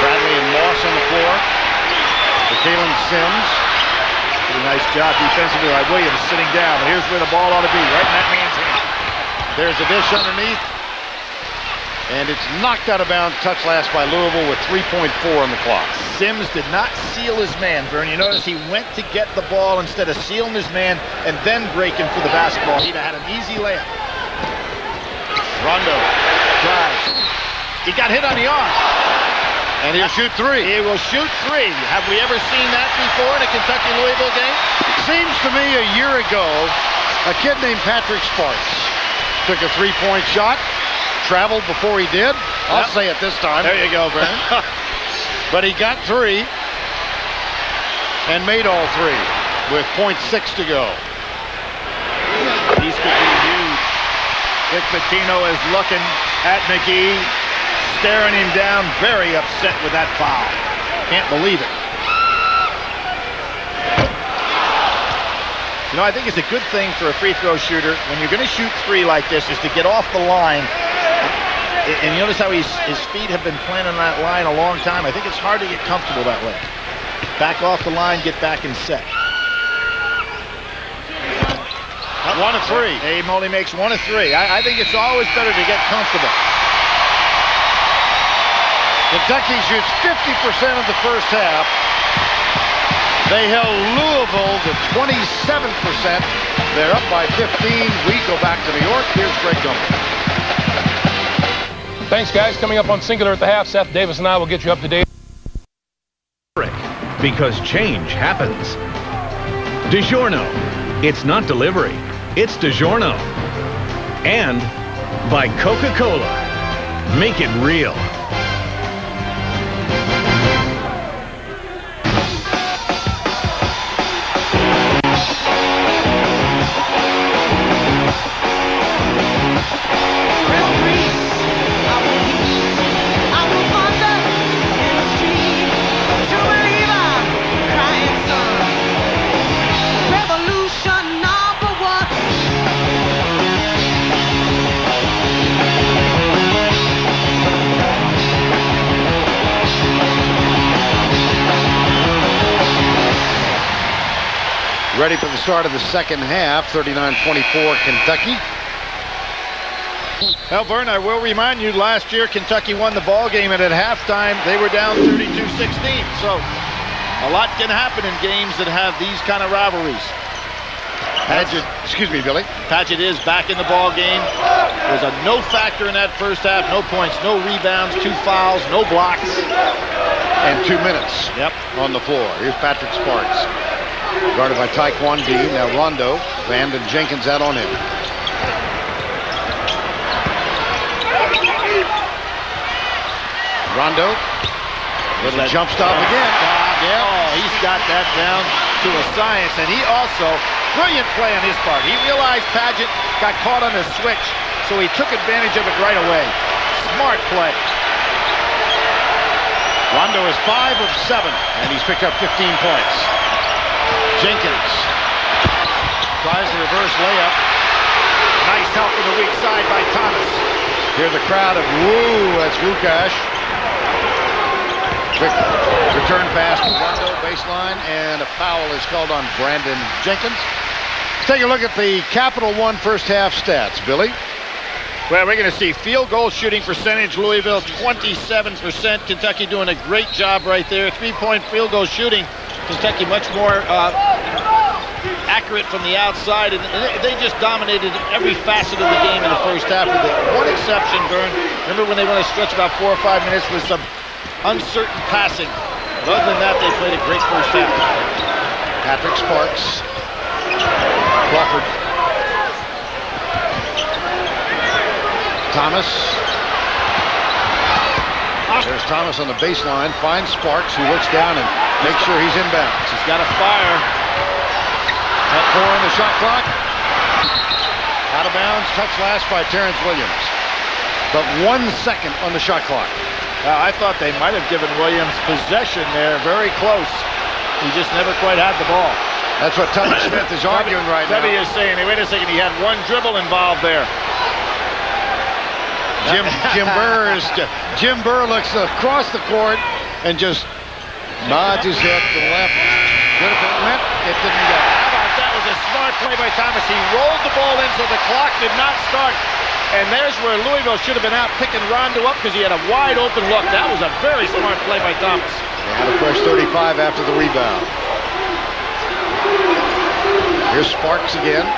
Bradley and Moss on the floor. For Kalen Sims. Pretty nice job defensively by Williams sitting down. But here's where the ball ought to be, right in that man's hand. There's a dish underneath. And it's knocked out of bounds, touch last by Louisville with 3.4 on the clock. Sims did not seal his man, Vern. You notice he went to get the ball instead of sealing his man and then breaking for the basketball. He'd have had an easy layup. Rondo drives. He got hit on the arm. And he'll shoot 3. He will shoot 3. Have we ever seen that before in a Kentucky-Louisville game? Seems to me a year ago, a kid named Patrick Sparks took a 3-point shot, traveled before he did. I'll say it this time. There you go, Vernon. But he got 3 and made all 3 with .6 to go. These could be huge. Rick Pitino is looking at McGee, staring him down, very upset with that foul. Can't believe it. You know, I think it's a good thing for a free throw shooter when you're going to shoot 3 like this is to get off the line. And you notice how his feet have been planted on that line a long time. I think it's hard to get comfortable that way. Back off the line, get back and set. 1 of 3. Abe only makes 1 of 3. I think it's always better to get comfortable. Kentucky shoots 50% of the first half. They held Louisville to 27%. They're up by 15. We go back to New York. Here's Greg Gumbel. Thanks, guys. Coming up on Singular at the Half, Seth Davis and I will get you up to date. Because change happens. DiGiorno. It's not delivery. It's DiGiorno. And by Coca-Cola. Make it real. Ready for the start of the second half. 39-24 Kentucky. Well, Vern, I will remind you, last year Kentucky won the ball game, and at halftime they were down 32-16. So a lot can happen in games that have these kind of rivalries. Padgett, excuse me, Billy. Padgett is back in the ball game. Was a no factor in that first half. No points, no rebounds, 2 fouls, no blocks. And 2 minutes on the floor. Here's Patrick Sparks. Guarded by Taekwon D. Now Rondo. Vand and Jenkins out on him. Rondo. Little jump stop again. Oh, he's got that down to a science. And he also, brilliant play on his part. He realized Padgett got caught on a switch, so he took advantage of it right away. Smart play. Rondo is 5 of 7, and he's picked up 15 points. Jenkins tries the reverse layup. Nice help in the weak side by Thomas. Hear the crowd of woo. That's Lukash. Quick return pass to Rondo, baseline, and a foul is called on Brandon Jenkins. Let's take a look at the Capital One first half stats, Billy. Well, we're going to see field goal shooting percentage. Louisville 27%. Kentucky doing a great job right there. 3-point field goal shooting. Kentucky much more accurate from the outside, and they just dominated every facet of the game in the first half. With one exception, Vern. Remember when they went a stretch about 4 or 5 minutes with some uncertain passing. But other than that, they played a great first half. Patrick Sparks. Crawford. Thomas. There's Thomas on the baseline. Finds Sparks, who looks down and makes sure he's inbounds. He's got a fire. At 4 on the shot clock. Out of bounds. Touch last by Terrence Williams. But 1 second on the shot clock. I thought they might have given Williams possession there, very close. He just never quite had the ball. That's what Tubby Smith is arguing right now. Tubby is saying, hey, wait a second, he had 1 dribble involved there. Jim Burr looks across the court and just nods his head to the left. Good if it went, it didn't go. How about that? Was a smart play by Thomas. He rolled the ball in so the clock did not start. And there's where Louisville should have been out picking Rondo up because he had a wide open look. That was a very smart play by Thomas. They had a fresh 35 after the rebound. Here's Sparks again.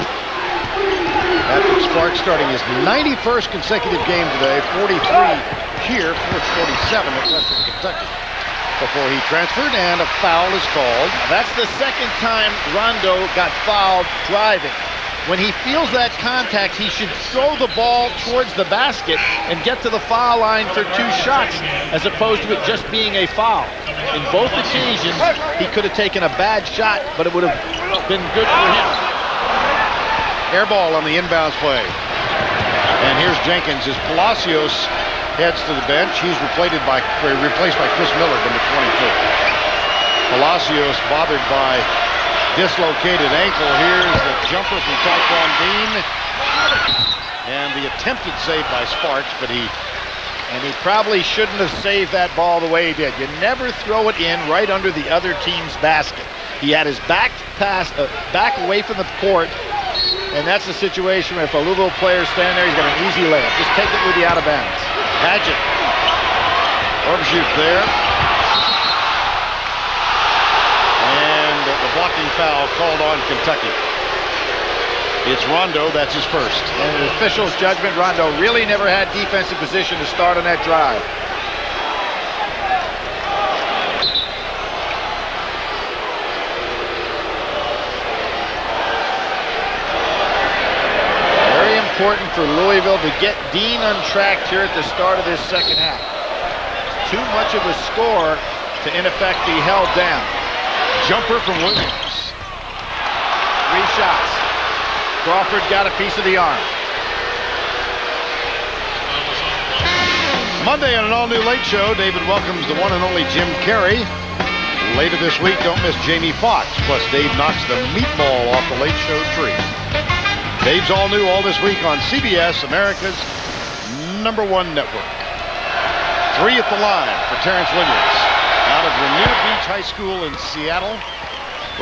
Patrick Sparks starting his 91st consecutive game today. 43 here, 47 at Western Kentucky. Before he transferred, and a foul is called. Now that's the second time Rondo got fouled driving. When he feels that contact, he should throw the ball towards the basket and get to the foul line for 2 shots, as opposed to it just being a foul. In both occasions, he could have taken a bad shot, but it would have been good for him. Air ball on the inbounds play. And here's Jenkins as Palacios heads to the bench. He's replaced by Chris Miller, number 22. Palacios bothered by dislocated ankle. Here's the jumper from Taekwon Dean. And the attempted save by Sparks, but he probably shouldn't have saved that ball the way he did. You never throw it in right under the other team's basket. He had his back away from the court, and that's the situation where if a Louisville player is standing there, he's got an easy layup. Just take it with the out of bounds. Padgett. Overshoot there. The blocking foul called on Kentucky. It's Rondo, that's his first. And the official's judgment, Rondo really never had defensive position to start on that drive. Very important for Louisville to get Dean untracked here at the start of this second half. Too much of a score to, in effect, be held down. Jumper from Williams. 3 shots. Crawford got a piece of the arm. Monday on an all-new Late Show, David welcomes the one and only Jim Carrey. Later this week, don't miss Jamie Foxx, plus Dave knocks the meatball off the Late Show tree. Dave's all new all this week on CBS, America's #1 network. 3 at the line for Terrence Williams. Out of Rainier Beach High School in Seattle.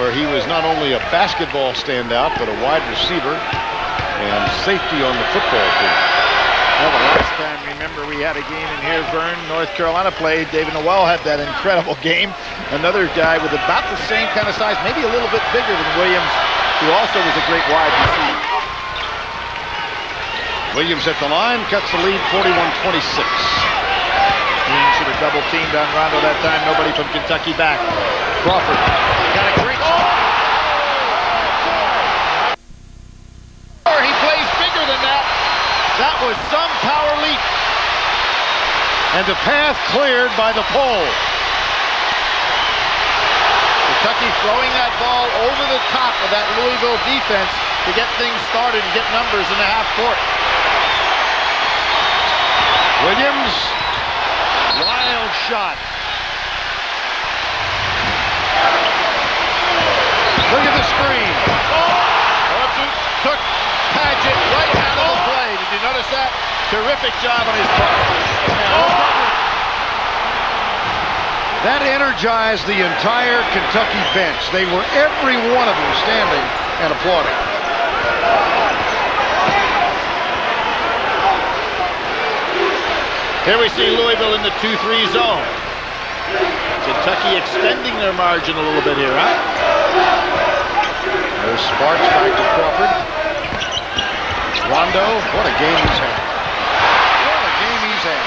where he was not only a basketball standout, but a wide receiver and safety on the football team. Well, the last time, remember, we had a game in here, Vern, North Carolina played. David Noel had that incredible game. Another guy with about the same kind of size, maybe a little bit bigger than Williams, who also was a great wide receiver. Williams at the line, cuts the lead 41-26. Dean should have double teamed on Rondo that time. Nobody from Kentucky back. Crawford got a great shot. He plays bigger than that. That was some power leap. And the path cleared by the pole. Kentucky throwing that ball over the top of that Louisville defense to get things started and get numbers in the half court. Williams, wild shot. Look at the screen. Took Padgett right out of the play. Did you notice that? Terrific job on his part. That energized the entire Kentucky bench. They were, every one of them, standing and applauding. Here we see Louisville in the 2-3 zone. Kentucky extending their margin a little bit here, huh? There's Sparks back to Crawford. Rondo, what a game he's had. What a game he's had.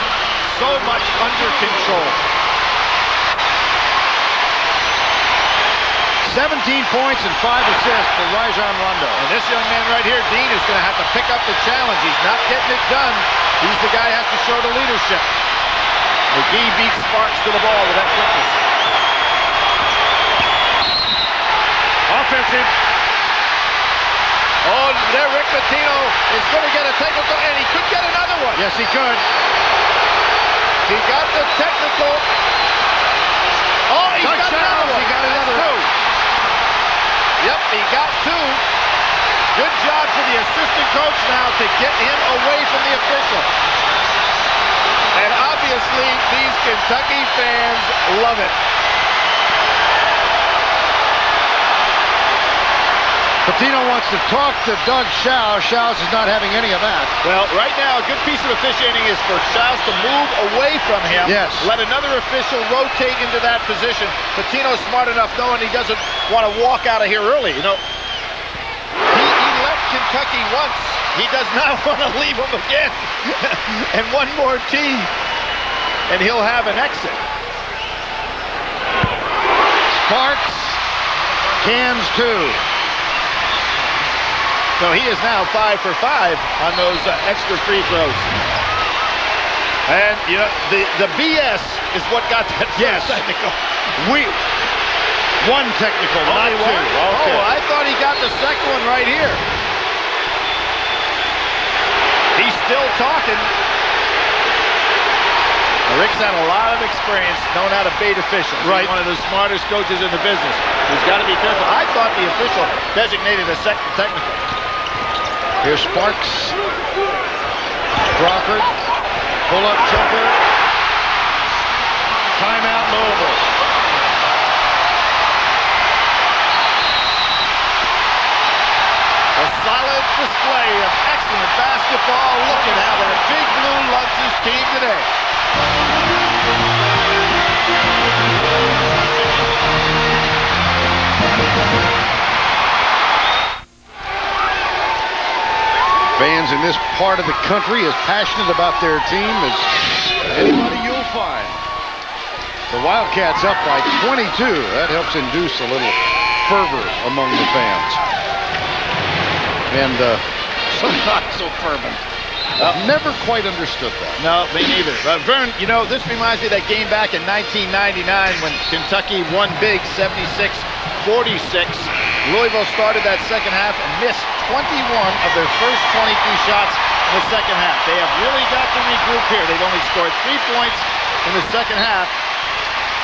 So much under control. 17 points and 5 assists for Rajon Rondo. And this young man right here, Dean, is going to have to pick up the challenge. He's not getting it done. He's the guy who has to show the leadership. McGee beats Sparks to the ball with that quickness. Offensive. Oh, there Rick Pitino is going to get a technical, and he could get another one. Yes, he could. He got the technical. Oh, he got another one. He got another one. Yep, he got two. Good job for the assistant coach now to get him away from the official. And obviously, these Kentucky fans love it. Pitino wants to talk to Doug Shouse. Shouse is not having any of that. Well, right now, a good piece of officiating is for Shouse to move away from him. Yes. Let another official rotate into that position. Pitino's smart enough knowing he doesn't want to walk out of here early. You know, he left Kentucky once. He does not want to leave him again. And one more tee, and he'll have an exit. Sparks cans two. So he is now 5 for 5 on those extra free throws. And, you know, the BS is what got that first technical. One technical, not Only two. one? Okay. Oh, I thought he got the second one right here. He's still talking. Now, Rick's had a lot of experience knowing how to bait officials. Right. He's one of the smartest coaches in the business. He's got to be careful. I thought the official designated a second technical. Here's Sparks. Crawford. Pull-up jumper. Timeout Louisville. A solid display of excellent basketball. Look at how that Big Blue loves his team today. Fans in this part of the country as passionate about their team as anybody you'll find. The Wildcats up by 22. That helps induce a little fervor among the fans. And some not so fervent. I've never quite understood that. No, me neither. Vern, you know, this reminds me of that game back in 1999 when Kentucky won big, 76-46. Louisville started that second half and missed 21 of their first 22 shots in the second half. They have really got to regroup here. They've only scored 3 points in the second half.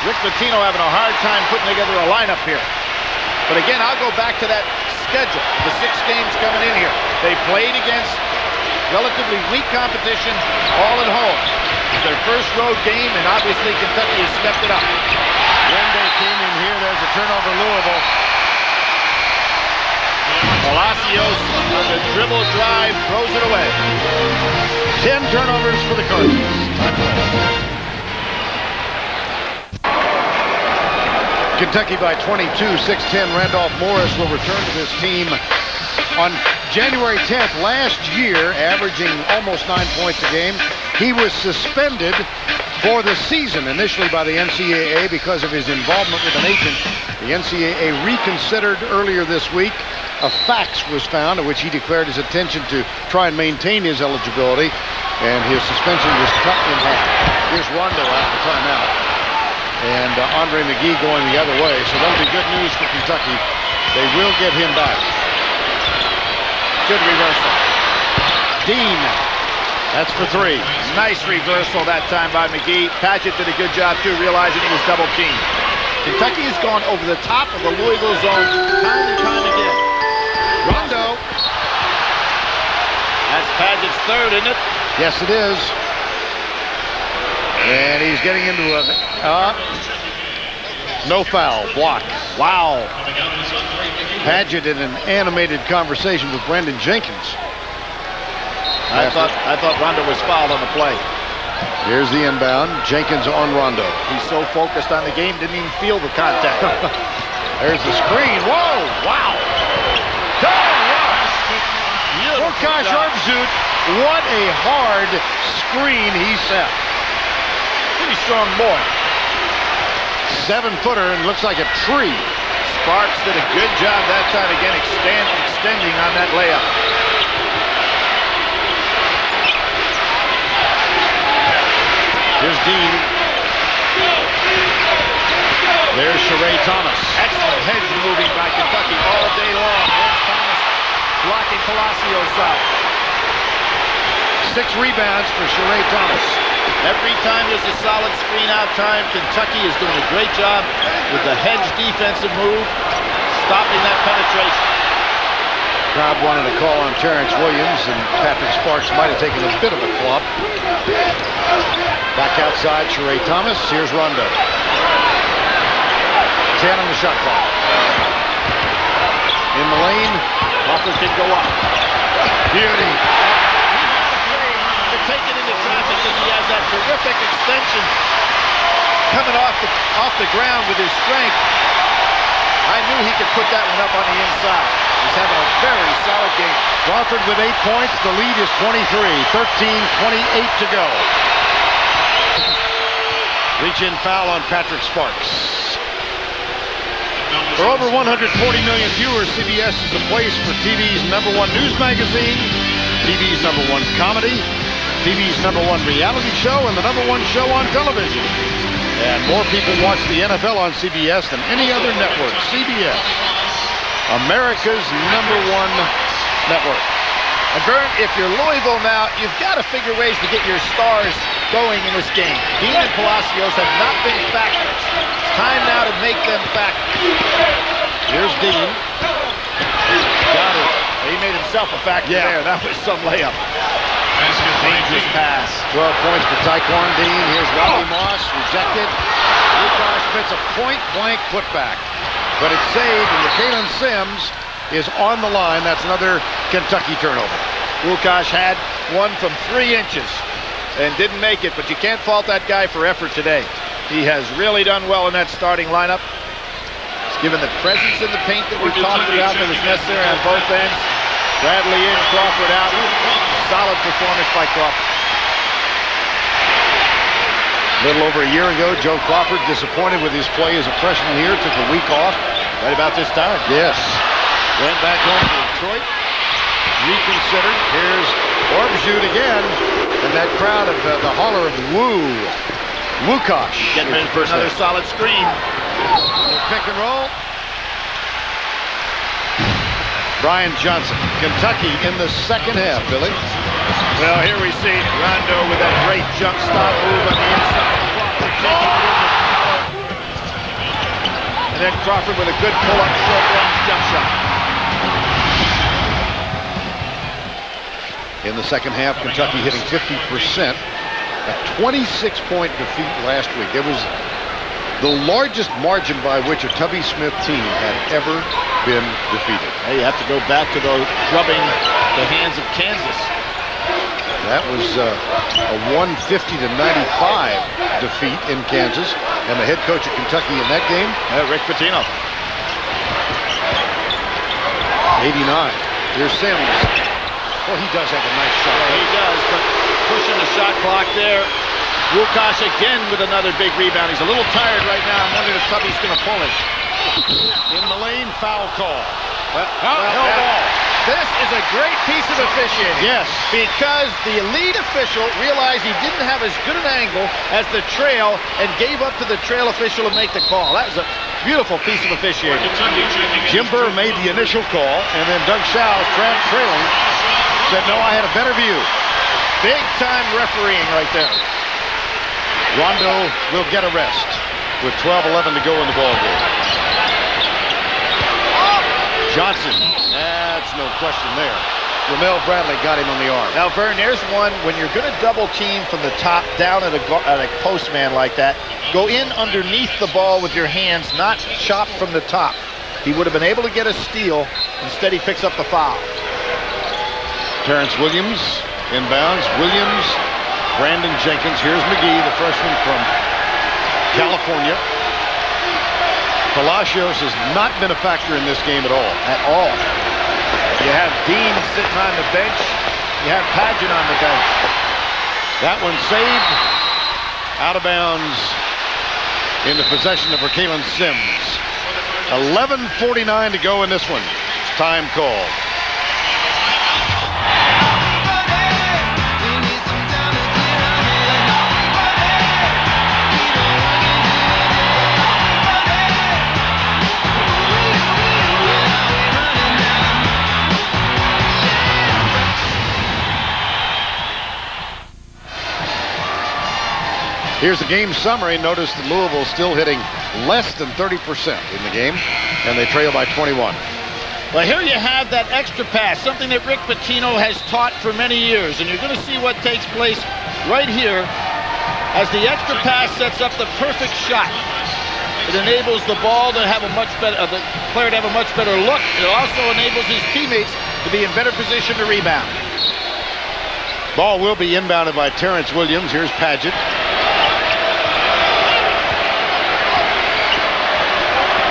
Rick Pitino having a hard time putting together a lineup here. But again, I'll go back to that schedule, the 6 games coming in here. They played against relatively weak competition, all at home. It's their first road game, and obviously Kentucky has stepped it up. When they came in here, there's a turnover, Louisville. Palacios on the dribble drive, throws it away. 10 turnovers for the Cardinals. Kentucky by 22, 6'10". Randolph Morris will return to this team on January 10th. Last year, averaging almost 9 points a game. He was suspended for the season initially by the NCAA because of his involvement with an agent. The NCAA reconsidered earlier this week. A fax was found in which he declared his intention to try and maintain his eligibility, and his suspension was cut in half. Here's Rondo out of the timeout, and Andre McGee going the other way, so that'll be good news for Kentucky. They will get him back. Good reversal. Dean, that's for 3. Nice reversal that time by McGee. Padgett did a good job too, realizing he was double teamed. Kentucky has gone over the top of the Louisville zone time and time again. Rondo. That's Padgett's third, isn't it? Yes, it is. And he's getting into a no foul block. Wow. Padgett in an animated conversation with Brandon Jenkins. I thought Rondo was fouled on the play. Here's the inbound. Jenkins on Rondo. He's so focused on the game, didn't even feel the contact. There's the screen. Whoa! Wow! Łukasz Orbzut, what a hard screen he set. Pretty strong boy. 7-footer and looks like a tree. Sparks did a good job that time again, extending on that layup. Here's Dean. There's Sheree Thomas. Excellent hedge moving by Kentucky all day long. There's Thomas blocking Palacios out. 6 rebounds for Sheree Thomas. Every time there's a solid screen out time, Kentucky is doing a great job with the hedge defensive move, stopping that penetration. Crowd wanted to call on Terrence Williams, and Patrick Sparks might have taken a bit of a flop. Back outside, Sheree Thomas. Here's Rondo. 10 on the shot clock. In the lane. Crawford can go up. Beauty. To take it into traffic because he has that terrific extension coming off the ground with his strength. I knew he could put that one up on the inside. He's having a very solid game. Crawford with 8 points. The lead is 23. 13:28 to go. Reach-in foul on Patrick Sparks. For over 140 million viewers, CBS is the place for TV's #1 news magazine, TV's #1 comedy, TV's #1 reality show, and the #1 show on television. And more people watch the NFL on CBS than any other network. CBS, America's #1 network. And Vern, if you're Louisville now, you've got to figure ways to get your stars going in this game. Dean and Palacios have not been factors. It's time now to make them factors. Here's Dean. Got it. He made himself a factor there. That was some layup. Dangerous pass. 12 points for Tyquan Dean. Here's Riley Moss, rejected. Łukasz Fitz, a point-blank putback. But it's saved, and Jalen Sims is on the line. That's another Kentucky turnover. Łukasz had one from 3 inches and didn't make it, but you can't fault that guy for effort today. He has really done well in that starting lineup. He's given the presence in the paint that we talked about that was necessary on both ends. Bradley in, Crawford out. Solid performance by Crawford. A little over a year ago, Joe Crawford, disappointed with his play as a freshman here, took a week off. Right about this time. Yes. Went back home to Detroit. Reconsidered. Here's Orbzut again. And that crowd of the holler of woo. Łukasz. Getting ready for another solid screen. Pick and roll. Brian Johnson. Kentucky in the second half, Billy. Well, here we see Rondo with that great jump stop move on the inside. And then Crawford with a good pull-up short-range jump shot. In the second half, Kentucky hitting 50%. A 26-point defeat last week. It was the largest margin by which a Tubby Smith team had ever been defeated. Hey, you have to go back to those drubbing the hands of Kansas. That was a 150-95 defeat in Kansas, and the head coach of Kentucky in that game, Rick Pitino. 89. Here's Sims. Well, he does have a nice shot. Yeah, he does, but pushing the shot clock there. Wukash again with another big rebound. He's a little tired right now. I'm wondering if Tubby's going to pull it. In the lane, foul call. Ball. This is a great piece of officiating. Yes. Because the lead official realized he didn't have as good an angle as the trail and gave up to the trail official to make the call. That was a beautiful piece of officiating. Jim Burr made the initial call, and then Doug Shows, trailing, said, no, I had a better view. Big time refereeing right there. Rondo will get a rest with 12-11 to go in the ballgame. Johnson, that's no question there. Ramel Bradley got him on the arm. Now, Vern, there's one, when you're going to double team from the top down at a post man like that, go in underneath the ball with your hands, not chop from the top. He would have been able to get a steal. Instead, he picks up the foul. Terrence Williams inbounds. Williams, Brandon Jenkins. Here's McGee, the freshman from California. Palacios has not been a factor in this game at all. At all. You have Dean sitting on the bench. You have Padgett on the bench. That one saved. Out of bounds in the possession of Kalen Sims. 11:49 to go in this one. Time call. Here's the game summary. Notice that Louisville still hitting less than 30% in the game, and they trail by 21. Well, here you have that extra pass, something that Rick Pitino has taught for many years, and you're going to see what takes place right here as the extra pass sets up the perfect shot. It enables the ball to have a much better, the player to have a much better look. It also enables his teammates to be in better position to rebound. Ball will be inbounded by Terrence Williams. Here's Padgett.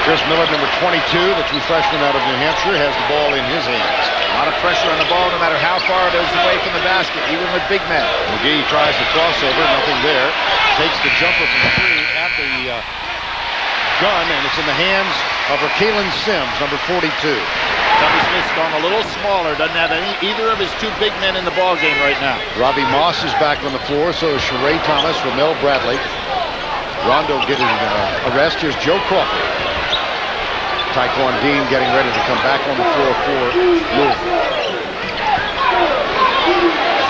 Chris Miller, number 22, the true freshman out of New Hampshire, has the ball in his hands. A lot of pressure on the ball no matter how far it is away from the basket, even with big men. McGee tries the crossover, nothing there. Takes the jumper from three at the gun, and it's in the hands of Kalen Sims, number 42. Tubby Smith's gone a little smaller, doesn't have either of his two big men in the ball game right now. Robbie Moss is back on the floor, so is Sheree Thomas, Ramel Bradley. Rondo getting a rest. Here's Joe Crawford. Taekwon Dean getting ready to come back on the floor for Louisville.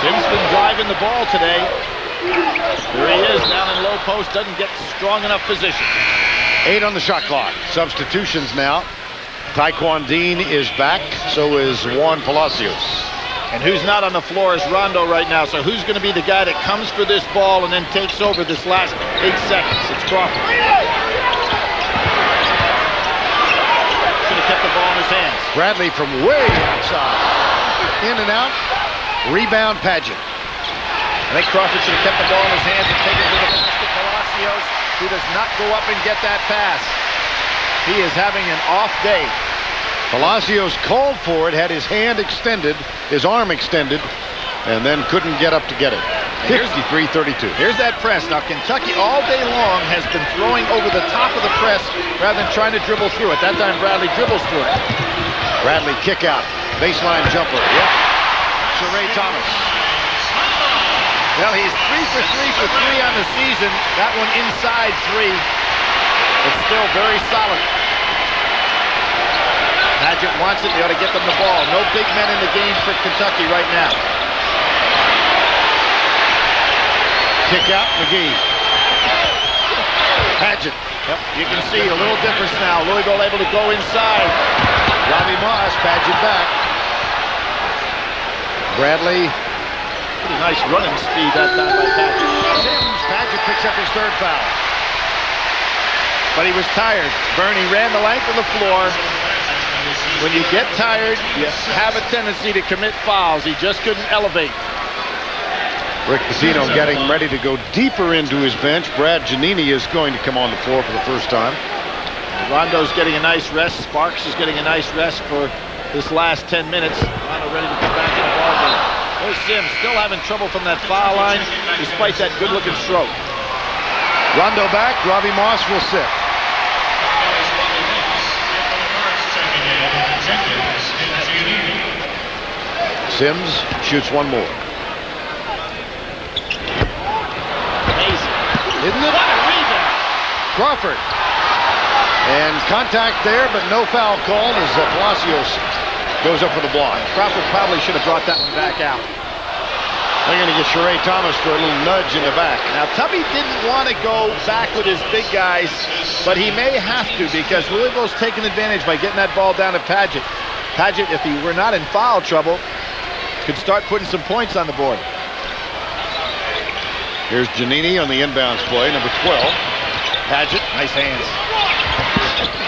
Sims been driving the ball today. There he is down in low post, doesn't get strong enough position. 8 on the shot clock. Substitutions now. Taekwon Dean is back, so is Juan Palacios. And who's not on the floor is Rondo right now, so who's going to be the guy that comes for this ball and then takes over this last 8 seconds? It's Crawford. Kept the ball in his hands. Bradley from way outside. In and out. Rebound Padgett. I think Crawford should have kept the ball in his hands and taken it to the basket. Palacios, who does not go up and get that pass. He is having an off day. Palacios called for it, had his hand extended, his arm extended, and then couldn't get up to get it. 53-32. Here's that press. Now, Kentucky all day long has been throwing over the top of the press rather than trying to dribble through it. That time, Bradley dribbles through it. Bradley kick out. Baseline jumper. Yep. Sheree Thomas. Well, he's 3 for 3 on the season. That one inside 3. It's still very solid. Padgett wants it. They ought to get them the ball. No big men in the game for Kentucky right now. Kick out, McGee. Padgett. Yep, you can see a little difference now. Louisville able to go inside. Robbie Moss, Padgett back. Bradley. Pretty nice running speed that time by Padgett. Sims, Padgett picks up his 3rd foul. but he was tired. Bernie ran the length of the floor. When you get tired, you have a tendency to commit fouls. He just couldn't elevate. Rick Pitino getting ready to go deeper into his bench. Brad Giannini is going to come on the floor for the first time. Rondo's getting a nice rest. Sparks is getting a nice rest for this last 10 minutes. Rondo ready to come back in the ball game. There's Sims still having trouble from that foul line despite that good-looking stroke. Rondo back. Robbie Moss will sit. Sims shoots one more. Amazing. Isn't it? What a rebound. Crawford. And contact there, but no foul called as Palacios goes up for the block. Crawford probably should have brought that one back out. They're going to get Sheree Thomas for a little nudge in the back. Now, Tubby didn't want to go back with his big guys, but he may have to because Louisville's taking advantage by getting that ball down to Padgett. Padgett, if he were not in foul trouble, could start putting some points on the board. Here's Giannini on the inbounds play, number 12. Padgett, nice hands.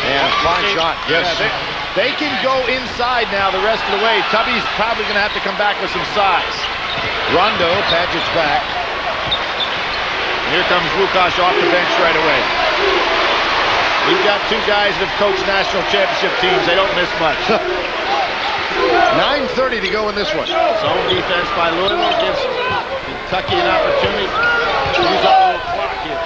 And a fine shot, yes. Yeah, they can go inside now the rest of the way. Tubby's probably going to have to come back with some size. Rondo, Padgett's back. Here comes Lukasz off the bench right away. We've got two guys that have coached national championship teams. They don't miss much. 9:30 to go in this one. Zone defense by Louisville gives Kentucky an opportunity to use up a little clock here.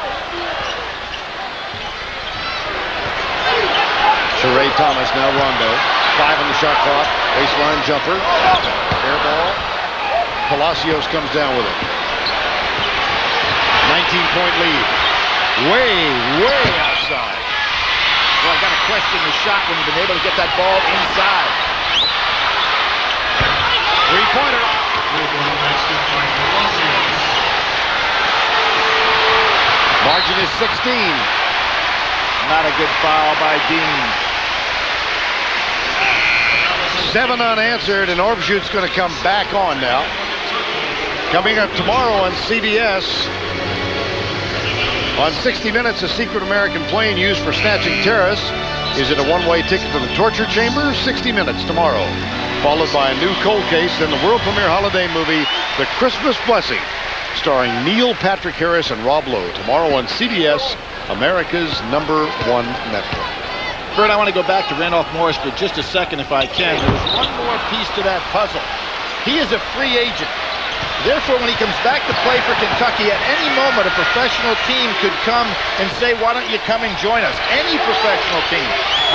Sheree Thomas, now Rondo. 5 on the shot clock. Baseline jumper. Air ball. Palacios comes down with it. 19-point lead. Way outside. Well, I got to question the shot when you've been able to get that ball inside. Three-pointer. Margin is 16. Not a good foul by Dean. 7 unanswered, and Orbschute's going to come back on now. Coming up tomorrow on CBS. On 60 Minutes, a secret American plane used for snatching terrorists. Is it a one-way ticket to the torture chamber? 60 Minutes tomorrow. Followed by a new cold case, then the world premiere holiday movie, The Christmas Blessing, starring Neil Patrick Harris and Rob Lowe. Tomorrow on CBS, America's #1 network. Bert, I want to go back to Randolph Morris for just a second if I can. There's one more piece to that puzzle. He is a free agent. Therefore, when he comes back to play for Kentucky, at any moment a professional team could come and say, why don't you come and join us? Any professional team.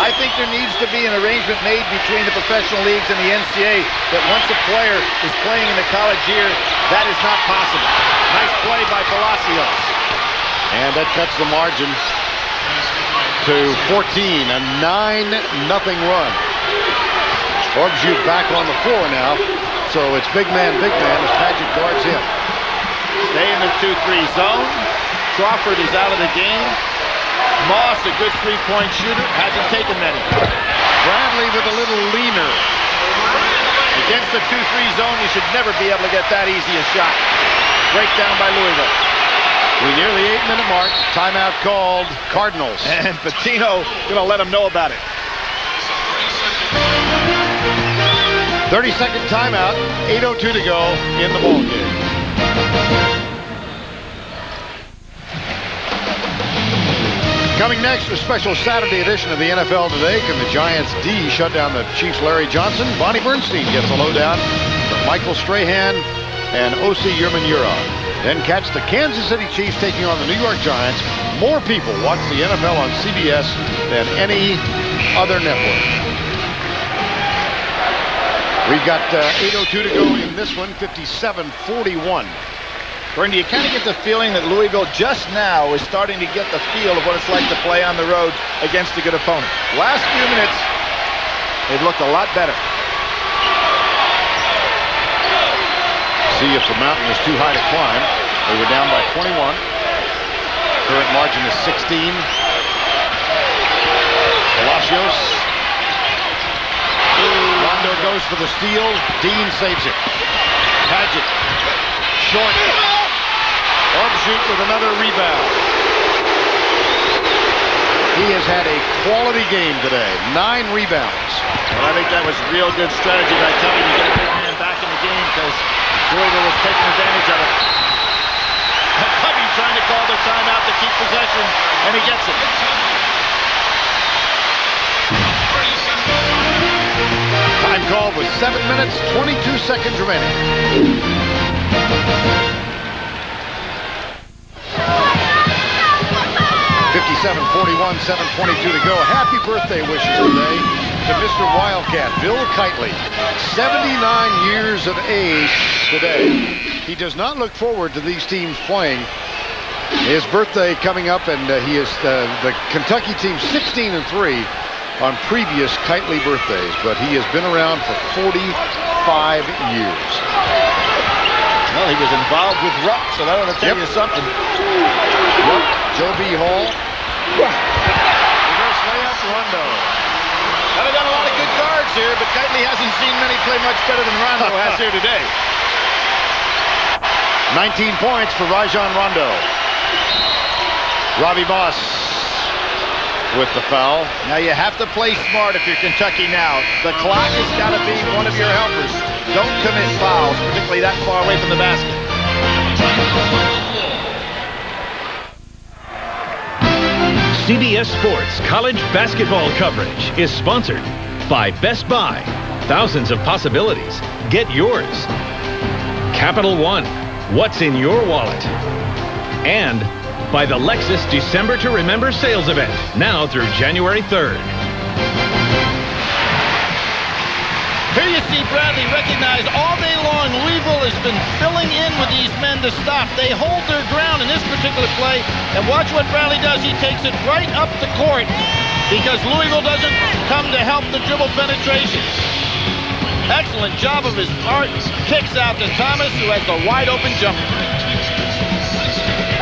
I think there needs to be an arrangement made between the professional leagues and the NCAA that once a player is playing in the college year, that is not possible. Nice play by Palacios. And that cuts the margin to 14, a 9-0 run. Orbschute back on the floor now, so it's big man as Padgett guards him. Stay in the 2-3 zone. Crawford is out of the game. Moss, a good three-point shooter, hasn't taken many. Bradley with a little leaner. Against the 2-3 zone, you should never be able to get that easy a shot. Breakdown by Louisville. We near the 8-minute mark. Timeout called. Cardinals. And Pitino gonna let them know about it. 30-second timeout. 8:02 to go in the ballgame. Coming next, a special Saturday edition of the NFL Today. Can the Giants D shut down the Chiefs' Larry Johnson? Bonnie Bernstein gets a lowdown from Michael Strahan and O.C. Yerman-Ura. Then catch the Kansas City Chiefs taking on the New York Giants. More people watch the NFL on CBS than any other network. We've got 8:02 to go in this one, 57-41. Bernie, you kind of get the feeling that Louisville just now is starting to get the feel of what it's like to play on the road against a good opponent. Last few minutes, they've looked a lot better. See if the mountain is too high to climb. They were down by 21. Current margin is 16. Palacios. Rondo goes for the steal. Dean saves it. Padgett. Short. Orbschute with another rebound. He has had a quality game today. 9 rebounds. Well, I think that was real good strategy by Covey to get a big man back in the game because Louisville was taking advantage of it. Covey trying to call the timeout to keep possession, and he gets it. Time called with 7 minutes, 22 seconds remaining. 57-41, 7:22 to go. Happy birthday wishes today to Mr. Wildcat, Bill Kitely. 79 years of age today. He does not look forward to these teams playing. His birthday coming up, and he is the Kentucky team 16-3 on previous Kitely birthdays, but he has been around for 45 years. Well, he was involved with Rupp, so that ought to tell you something. Rupp, Joe B. Hall. Reverse layup, Rondo. Now, they've got a lot of good guards here, but Kitely hasn't seen many play much better than Rondo has here today. 19 points for Rajon Rondo. Robbie Moss with the foul. Now, you have to play smart if you're Kentucky now. The clock has got to be one of your helpers. Don't commit fouls, particularly that far away from the basket. CBS Sports college basketball coverage is sponsored by Best Buy. Thousands of possibilities. Get yours. Capital One. What's in your wallet? And by the Lexus December to Remember sales event, now through January 3rd. Here you see Bradley recognize all day long Louisville has been filling in with these men to stop. They hold their ground in this particular play, and watch what Bradley does. He takes it right up the court because Louisville doesn't come to help the dribble penetration. Excellent job of his part. Kicks out to Thomas, who has the wide open jumper.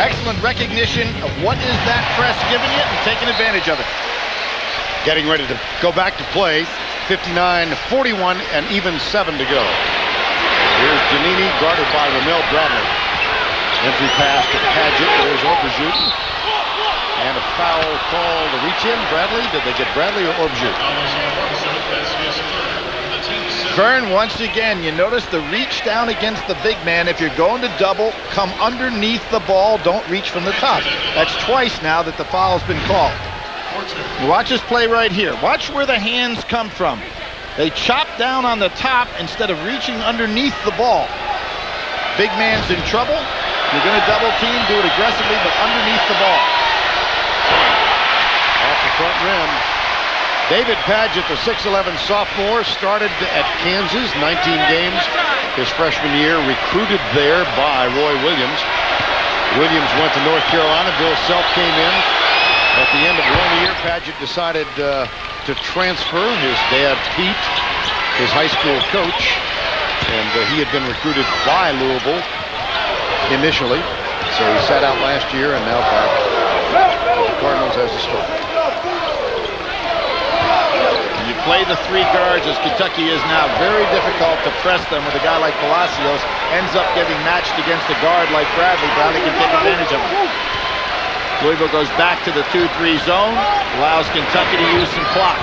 Excellent recognition of what is that press giving you and taking advantage of it. Getting ready to go back to play. 59-41 and even 7 to go. Here's Giannini guarded by Ramel Bradley. Entry pass to Padgett. There's Oberjut. And a foul call to reach in. Bradley. Did they get Bradley or Oberjut? Vern, once again, you notice the reach down against the big man. If you're going to double, come underneath the ball. Don't reach from the top. That's twice now that the foul's been called. Watch this play right here. Watch where the hands come from. They chop down on the top instead of reaching underneath the ball. Big man's in trouble. You're going to double team, do it aggressively, but underneath the ball. Off the front rim. David Padgett, the 6'11 sophomore, started at Kansas, 19 games his freshman year, recruited there by Roy Williams. Williams went to North Carolina. Bill Self came in. At the end of 1 year, Padgett decided to transfer. His dad, Pete, his high school coach, and he had been recruited by Louisville initially. So he sat out last year and now back with the Cardinals as a starter. You play the three guards as Kentucky is now. Very difficult to press them with a guy like Palacios. Ends up getting matched against a guard like Bradley. Bradley can take advantage of him. Louisville goes back to the 2-3 zone, allows Kentucky to use some clock.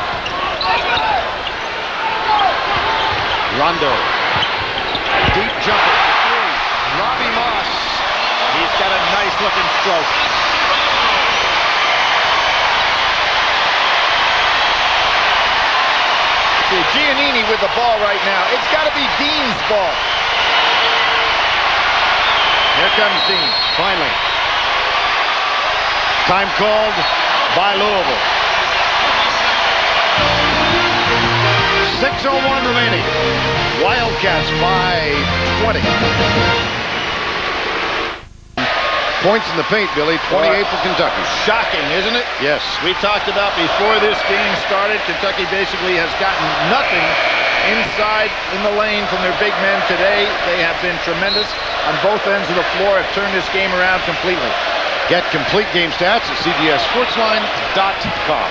Rondo. Deep jumper for 3. Robbie Moss. He's got a nice looking stroke. See, Giannini with the ball right now. It's got to be Dean's ball. Here comes Dean, finally. Time called by Louisville. 6:01 remaining. Wildcats by 20. Points in the paint, Billy. 28 for Kentucky. Shocking, isn't it? Yes. We talked about before this game started, Kentucky basically has gotten nothing inside in the lane from their big men today. They have been tremendous on both ends of the floor, have turned this game around completely. Get complete game stats at cbssportsline.com.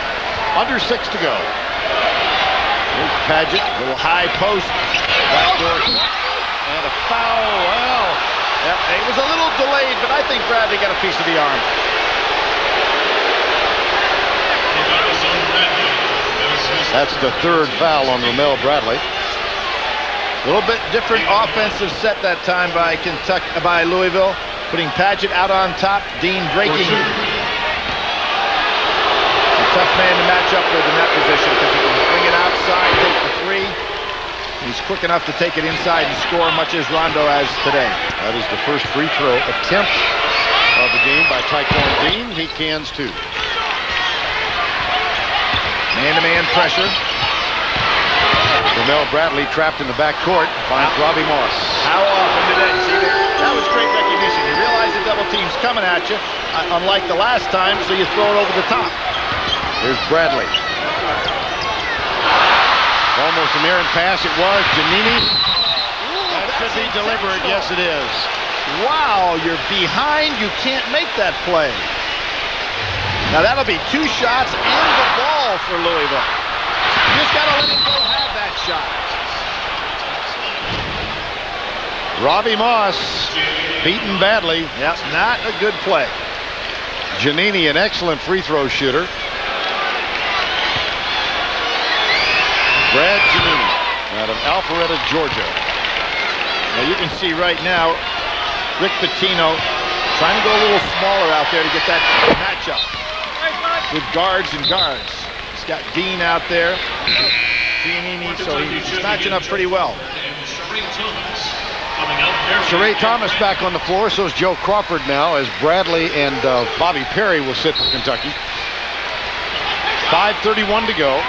Under 6 to go. Here's Padgett. Little high post. Backdoor. And a foul. Well, it was a little delayed, but I think Bradley got a piece of the arm. That's the third foul on Ramel Bradley. A little bit different offensive set that time by Louisville, putting Paget out on top, Dean breaking. A tough man to match up with in that position because he can bring it outside, take the three. He's quick enough to take it inside and score, much as Rondo has today. That is the first free throw attempt of the game by Tyquan Dean. He cans two. Man-to-man pressure. Ramel Bradley trapped in the backcourt finds Robbie Moss. How often did that see that? That was great recognition. You realize the double team's coming at you, unlike the last time, so you throw it over the top. Here's Bradley. Almost an errant pass. It was Giannini. That should be deliberate. Yes, it is. Wow, you're behind. You can't make that play. Now that'll be two shots and the ball for Louisville. You just got to let him go have that shot. Robbie Moss beaten badly. Yep, not a good play. Giannini, an excellent free throw shooter. Brad Giannini out of Alpharetta, Georgia. Now you can see right now, Rick Pitino trying to go a little smaller out there to get that matchup with guards and guards. He's got Dean out there, Giannini, so he's matching up pretty well. Sheree Thomas back on the floor, so is Joe Crawford now, as Bradley and Bobby Perry will sit for Kentucky. 5:31 to go.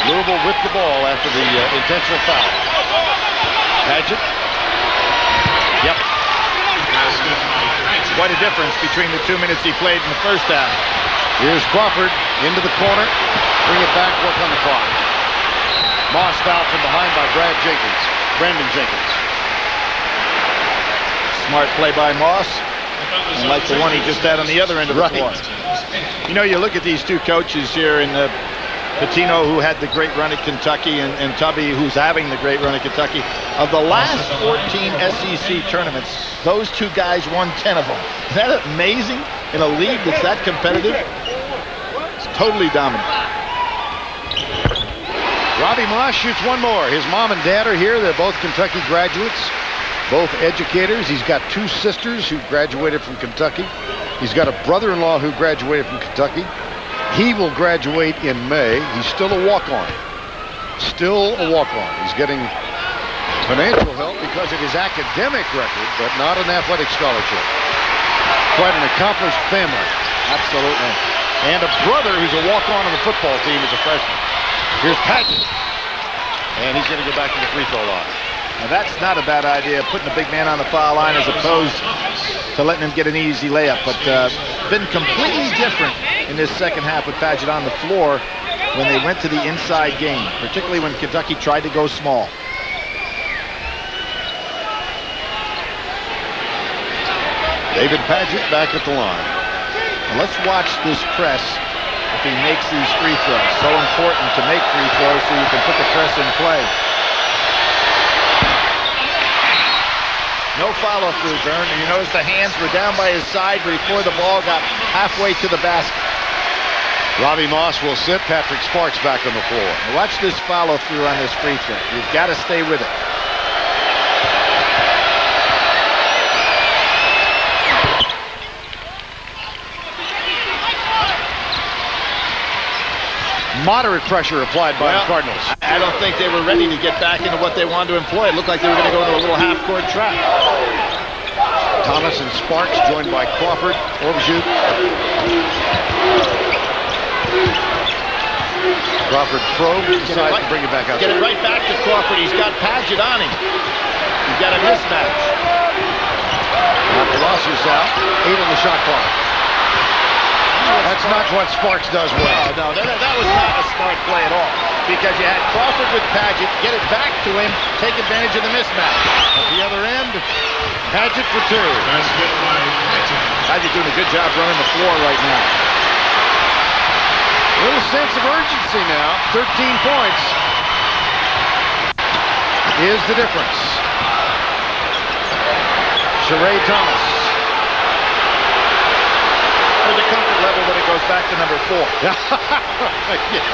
Louisville with the ball after the intentional foul. Paget. Yep. Quite a difference between the 2 minutes he played in the first half. Here's Crawford into the corner. Bring it back, work on the clock. Moss fouled from behind by Brandon Jenkins. Smart play by Moss, like the one he just had on the other end of the floor. You know, you look at these two coaches here in Pitino, who had the great run at Kentucky, and Tubby, who's having the great run at Kentucky. Of the last 14 SEC tournaments, those two guys won 10 of them. Isn't that amazing? In a league that's that competitive? It's totally dominant. Robbie Moss shoots one more. His mom and dad are here. They're both Kentucky graduates, both educators. He's got two sisters who graduated from Kentucky. He's got a brother-in-law who graduated from Kentucky. He will graduate in May. He's still a walk-on. Still a walk-on. He's getting financial help because of his academic record, but not an athletic scholarship. Quite an accomplished family. Absolutely. And a brother who's a walk-on on the football team as a freshman. Here's Paget. And he's going to go back to the free throw line. Now that's not a bad idea, putting a big man on the foul line as opposed to letting him get an easy layup. But been completely different in this second half with Paget on the floor when they went to the inside game, particularly when Kentucky tried to go small. David Paget back at the line. Now let's watch this press if he makes these free throws. So important to make free throws so you can put the press in play. No follow-through, Vern. And you notice the hands were down by his side before the ball got halfway to the basket. Robbie Moss will sit. Patrick Sparks back on the floor. Now watch this follow-through on this free throw. You've got to stay with it. Moderate pressure applied by the Cardinals. I don't think they were ready to get back into what they wanted to employ. It looked like they were going to go into a little half-court trap. Thomas and Sparks joined by Crawford, Orbjut. Crawford probes, decides to bring it back out. Get it right back to Crawford. He's got Paget on him. He's got a mismatch. Colossus out. 8 on the shot clock. That's not what Sparks does well. No, that was not a smart play at all. Because you had Crawford with Paget, get it back to him, take advantage of the mismatch. At the other end, Paget for two. Paget doing a good job running the floor right now. A little sense of urgency now. 13 points is the difference. Sheree Thomas. for the comfort level when it goes back to number 4. Yes.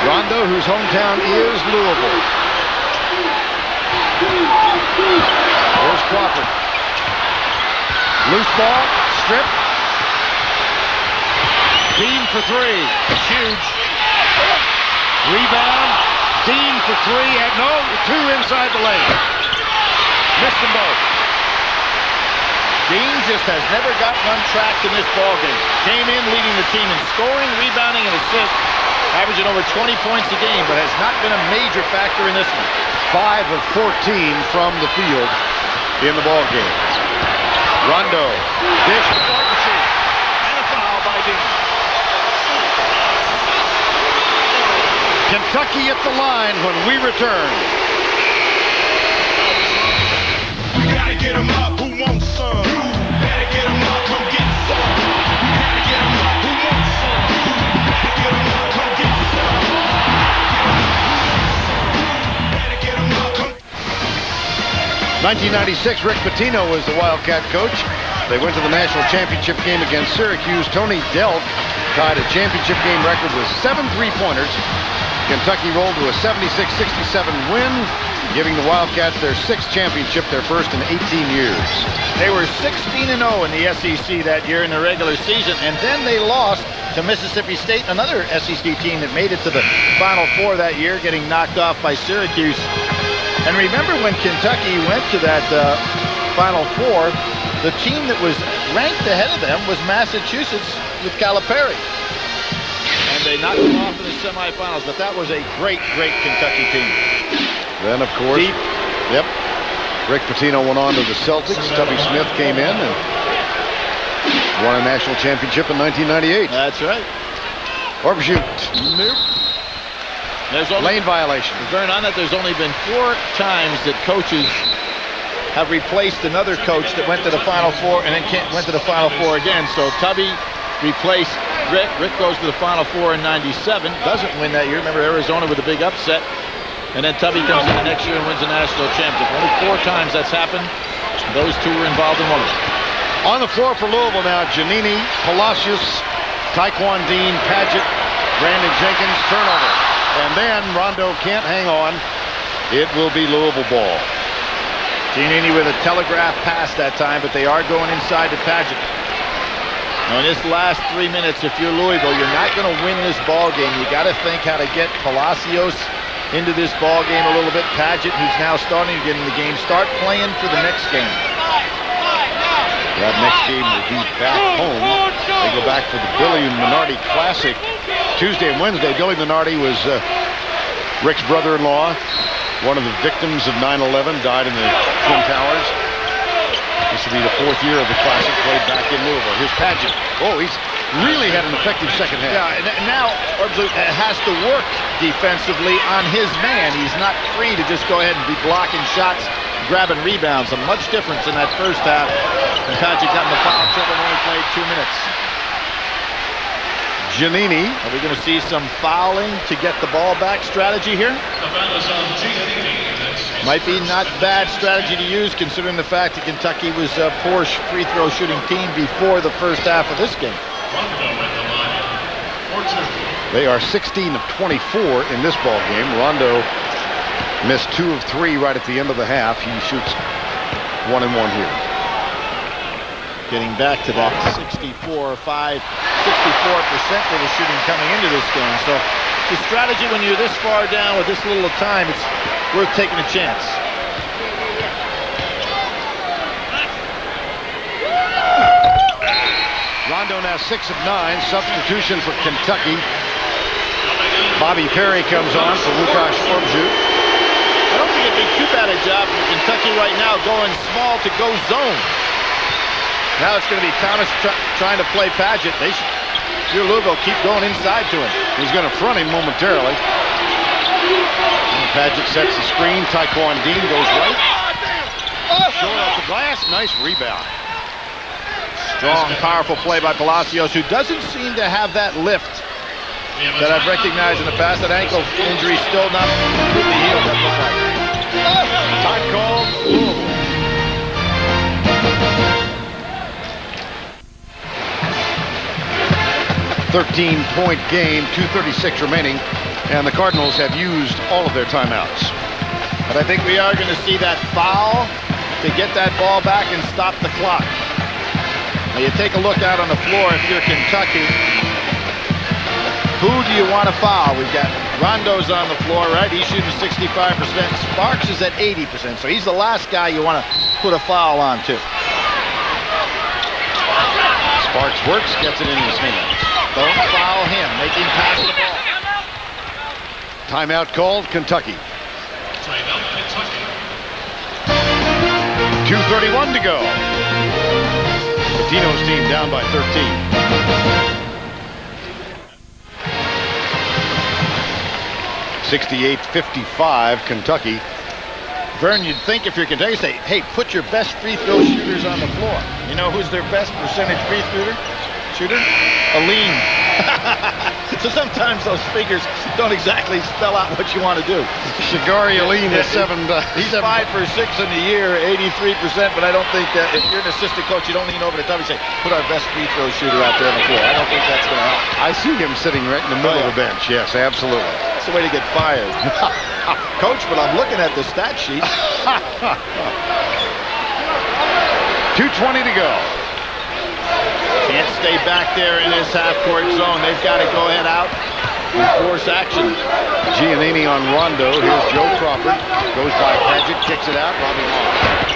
Rondo, whose hometown is Louisville. There's Crawford. Loose ball, strip. Dean for 3. Huge. Rebound. Dean for 3. And no, 2 inside the lane. Missed them both. Dean just has never gotten untracked in this ballgame. Came in leading the team in scoring, rebounding, and assists, averaging over 20 points a game, but has not been a major factor in this one. 5 of 14 from the field in the ballgame. Rondo. Dish. And a foul by Dean. Kentucky at the line when we return. We gotta get 'em up, who wants some? Better get 'em up, come get some. Gotta get 'em up, who wants some? Better get 'em up, come get some. Better get 'em up, come. 1996, Rick Pitino was the Wildcat coach. They went to the national championship game against Syracuse. Tony Delk tied a championship game record with 7 three-pointers. Kentucky rolled to a 76-67 win, giving the Wildcats their 6th championship, their first in 18 years. They were 16-0 in the SEC that year in the regular season, and then they lost to Mississippi State, another SEC team that made it to the Final Four that year, getting knocked off by Syracuse. And remember when Kentucky went to that Final Four, the team that was ranked ahead of them was Massachusetts with Calipari. And they knocked them off in the semifinals, but that was a great, great Kentucky team. Then, of course, Deep. Yep, Rick Pitino went on to the Celtics. Tubby Smith came in and won a national championship in 1998. That's right. Orbshoot. Nope. There's only, Lane violation. Vern, on that, there's only been 4 times that coaches have replaced another coach that went to the Final Four and then went to the Final Four again. So Tubby replaced Rick. Rick goes to the Final Four in 97. Doesn't win that year. Remember Arizona with a big upset. And then Tubby comes in the next year and wins a national championship. Only 4 times that's happened. Those 2 were involved in one of them. On the floor for Louisville now, Giannini, Palacios, Taekwon Dean, Padgett, Brandon Jenkins, turnover. And then Rondo can't hang on. It will be Louisville ball. Giannini with a telegraph pass that time, but they are going inside to Padgett. Now in this last 3 minutes, if you're Louisville, you're not going to win this ball game. You got to think how to get Palacios into this ball game a little bit. Padgett, who's now starting to get in the game, start playing for the next game. That next game will be back home. They go back for the Billy Minardi Classic Tuesday and Wednesday. Billy Minardi was Rick's brother-in-law, one of the victims of 9/11, died in the Twin Towers. This will be the 4th year of the Classic played back in Louisville. Here's Padgett. Oh, he's really had an effective second half. Yeah, and now Orbsloot has to work defensively on his man. He's not free to just go ahead and be blocking shots, grabbing rebounds. A much difference in that first half. And Padgett got in the foul trouble and only played 2 minutes. Giannini. Are we going to see some fouling to get the ball back strategy here? Might be not bad strategy to use considering the fact that Kentucky was a poor free throw shooting team before the first half of this game. They are 16 of 24 in this ball game. Rondo missed 2 of 3 right at the end of the half. He shoots 1 and 1 here. Getting back to that 64% they were shooting coming into this game. So the strategy when you're this far down with this little time, it's worth taking a chance. Rondo now 6 of 9. Substitution for Kentucky. Bobby Perry comes on for Łukasz Orbshoot. I don't think it'd be too bad a job for Kentucky right now going small to go zone. Now it's going to be Thomas trying to play Padgett. They should, if you're Louisville, keep going inside to him. He's going to front him momentarily. And Padgett sets the screen. Taekwon Dean goes right. Short off the glass. Nice rebound. Strong, powerful play by Palacios, who doesn't seem to have that lift that I've recognized in the past. That ankle injury still not completely healed, that looks like. Time called. Louisville. 13-point game, 2:36 remaining, and the Cardinals have used all of their timeouts. But I think we are going to see that foul to get that ball back and stop the clock. Now you take a look out on the floor if you're Kentucky. Who do you want to foul? We've got Rondo's on the floor, right? He's shooting 65%. Sparks is at 80%, so he's the last guy you want to put a foul on to. Sparks works, gets it in his hands. Don't foul him. Make him pass the ball. Timeout called, Kentucky. 2:31 to go. Pitino's team down by 13. 68-55, Kentucky. Vern, you'd think if you're Kentucky, say, hey, put your best free throw shooters on the floor. You know who's their best percentage free shooter? Aline. So sometimes those figures don't exactly spell out what you want to do. Shigari Aline is He's 5 for 6 in the year, 83%, but I don't think that if you're an assistant coach, you don't lean over the top and say, put our best free throw shooter out there on the floor. I don't think that's going to help. I see him sitting right in the middle of the bench. Yes, absolutely. That's the way to get fired. Coach, but I'm looking at the stat sheet. 2:20 to go. Can't stay back there in this half-court zone. They've got to go ahead out and force action. Giannini on Rondo. Here's Joe Crawford. Goes by Paget, kicks it out. Robbie Moss.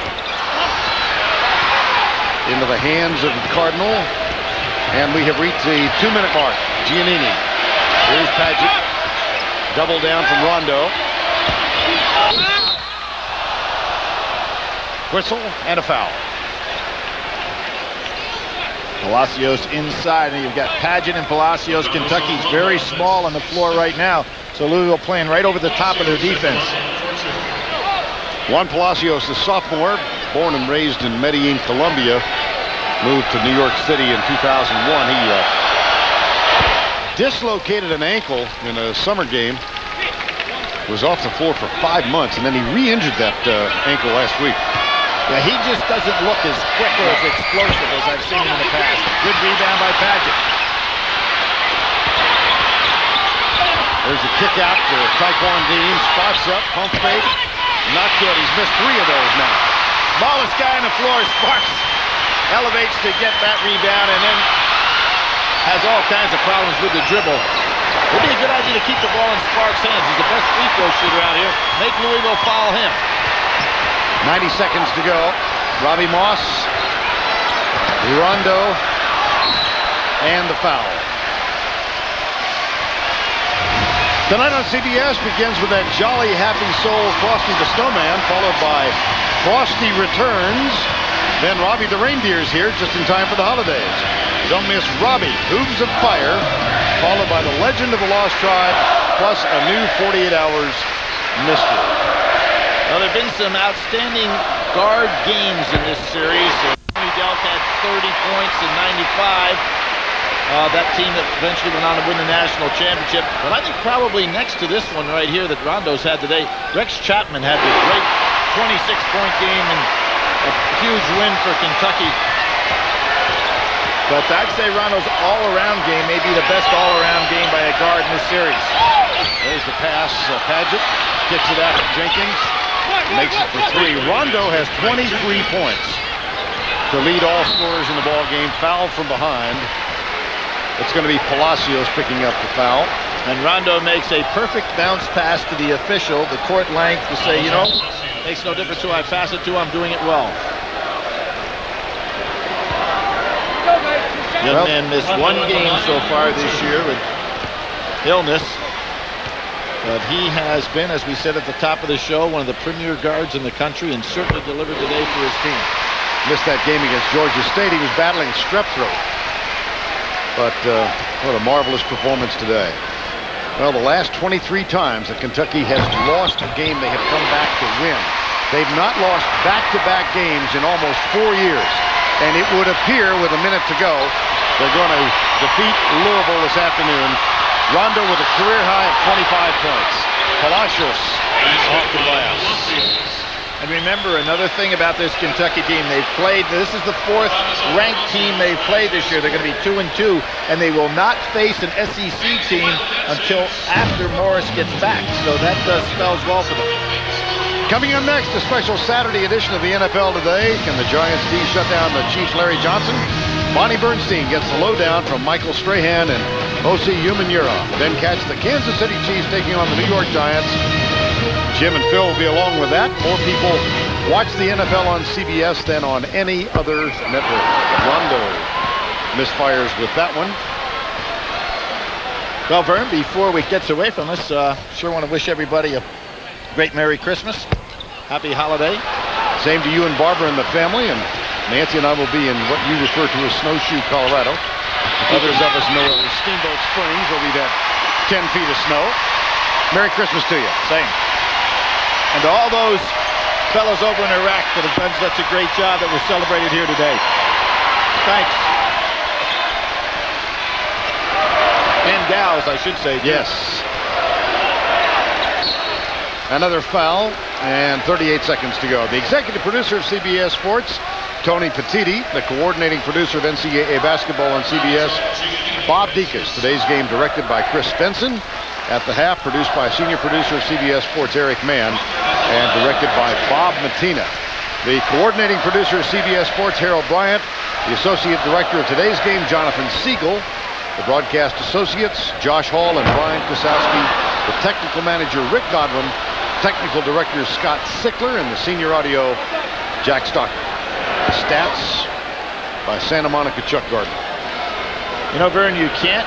Into the hands of Cardinal. And we have reached the 2-minute mark. Giannini. Here's Paget. Double down from Rondo. Whistle and a foul. Palacios inside, and you've got Paget and Palacios. Kentucky's very small on the floor right now, so Louisville playing right over the top of their defense. Juan Palacios, the sophomore, born and raised in Medellin, Colombia, moved to New York City in 2001. He dislocated an ankle in a summer game, was off the floor for 5 months, and then he re-injured that ankle last week. Yeah, he just doesn't look as quick or as explosive as I've seen him in the past. Good rebound by Paget. There's a kick out to Taekwon Dean. Spots up, pump fake. Not good. He's missed 3 of those now. Smallest guy on the floor, Sparks elevates to get that rebound and then has all kinds of problems with the dribble. Would be a good idea to keep the ball in Sparks' hands. He's the best free throw shooter out here. Make Louisville foul him. 90 seconds to go. Robbie Moss, Rondo, and the foul. Tonight on CBS begins with that jolly, happy soul Frosty the Snowman, followed by Frosty Returns. Then Robbie the Reindeer's here just in time for the holidays. Don't miss Robbie, Hooves of Fire, followed by the Legend of the Lost Tribe, plus a new 48 Hours mystery. Well, there have been some outstanding guard games in this series. Tony Delk had 30 points in '95. That team that eventually went on to win the national championship. But I think probably next to this one right here that Rondo's had today, Rex Chapman had the great 26-point game and a huge win for Kentucky. But I'd say Rondo's all-around game may be the best all-around game by a guard in this series. There's the pass. Paget kicks it out to Jenkins. Makes it for 3. Rondo has 23 points to lead all scorers in the ball game. Foul from behind. It's going to be Palacios picking up the foul. And Rondo makes a perfect bounce pass to the official, the court length, to say, you know, makes no difference who I pass it to, I'm doing it well. Young man missed 1 game so far this year with illness. But he has been, as we said at the top of the show, one of the premier guards in the country and certainly delivered today for his team. Missed that game against Georgia State. He was battling strep throat. But what a marvelous performance today. Well, the last 23 times that Kentucky has lost a game they have come back to win. They've not lost back-to-back games in almost 4 years. And it would appear with a minute to go, they're going to defeat Louisville this afternoon. Rondo with a career high of 25 points. Palacios off the glass. And remember, another thing about this Kentucky team, they've played, this is the 4th ranked team they've played this year. They're going to be 2-2, and they will not face an SEC team until after Morris gets back. So that spells well for them. Coming up next, a special Saturday edition of the NFL Today. Can the Giants D shut down the Chiefs' Larry Johnson? Bonnie Bernstein gets the lowdown from Michael Strahan and O.C. Umanura. Then catch the Kansas City Chiefs taking on the New York Giants. Jim and Phil will be along with that. More people watch the NFL on CBS than on any other network. Rondo misfires with that one. Well, Vern, before we get away from us, sure want to wish everybody a great Merry Christmas. Happy holiday. Same to you and Barbara and the family. And Nancy and I will be in what you refer to as Snowshoe, Colorado. Others of us know it as Steamboat Springs, where we've had 10 feet of snow. Merry Christmas to you. Same. And to all those fellows over in Iraq that have done such a great job that was celebrated here today. Thanks. And gals, I should say. Yes. Another foul, and 38 seconds to go. The executive producer of CBS Sports, Tony Petitti. The coordinating producer of NCAA basketball on CBS, Bob Dekas. Today's game directed by Chris Benson. At the half, produced by senior producer of CBS Sports, Eric Mann, and directed by Bob Matina. The coordinating producer of CBS Sports, Harold Bryant. The associate director of today's game, Jonathan Siegel. The broadcast associates, Josh Hall and Brian Kosowski. The technical manager, Rick Godwin. Technical director, Scott Sickler. And the senior audio, Jack Stocker. The stats by Santa Monica Chuck Gardner. You know, Vern, you can't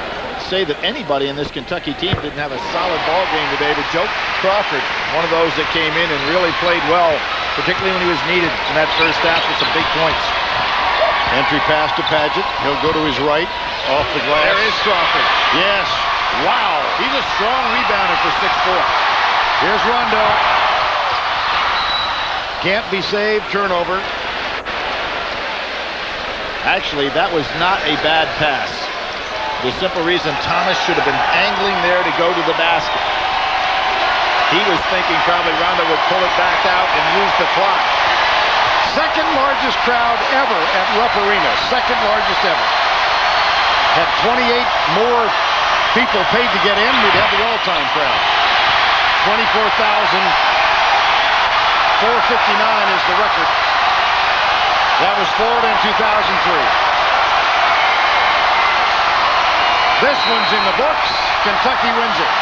say that anybody in this Kentucky team didn't have a solid ball game today, but Joe Crawford, one of those that came in and really played well, particularly when he was needed in that first half with some big points. Entry pass to Padgett. He'll go to his right, off the glass. There is Crawford. Yes. Wow, he's a strong rebounder for 6'4". Here's Rondo. Can't be saved, turnover. Actually, that was not a bad pass. The simple reason Thomas should have been angling there to go to the basket. He was thinking probably Rondo would pull it back out and use the clock. Second largest crowd ever at Rupp Arena. Second largest ever. Had 28 more people paid to get in, we'd have the all-time crowd. 24,459 is the record. That was Florida in 2003. This one's in the books. Kentucky wins it.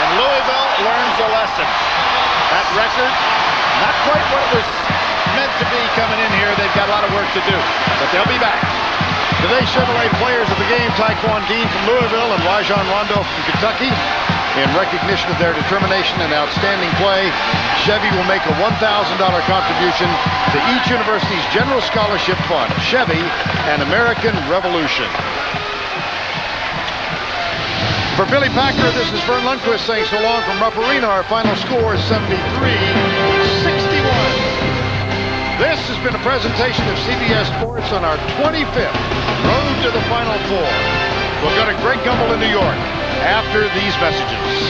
And Louisville learns a lesson. That record, not quite what it was meant to be coming in here. They've got a lot of work to do, but they'll be back. Today's Chevrolet players of the game, Taekwon Dean from Louisville and Rajon Rondo from Kentucky. In recognition of their determination and outstanding play, Chevy will make a $1,000 contribution to each university's General Scholarship Fund. Chevy, an American Revolution. For Billy Packer, this is Vern Lundquist saying so long from Rupp Arena. Our final score is 73-61. This has been a presentation of CBS Sports on our 25th Road to the Final Four. We'll go to Greg Gumbel in New York after these messages.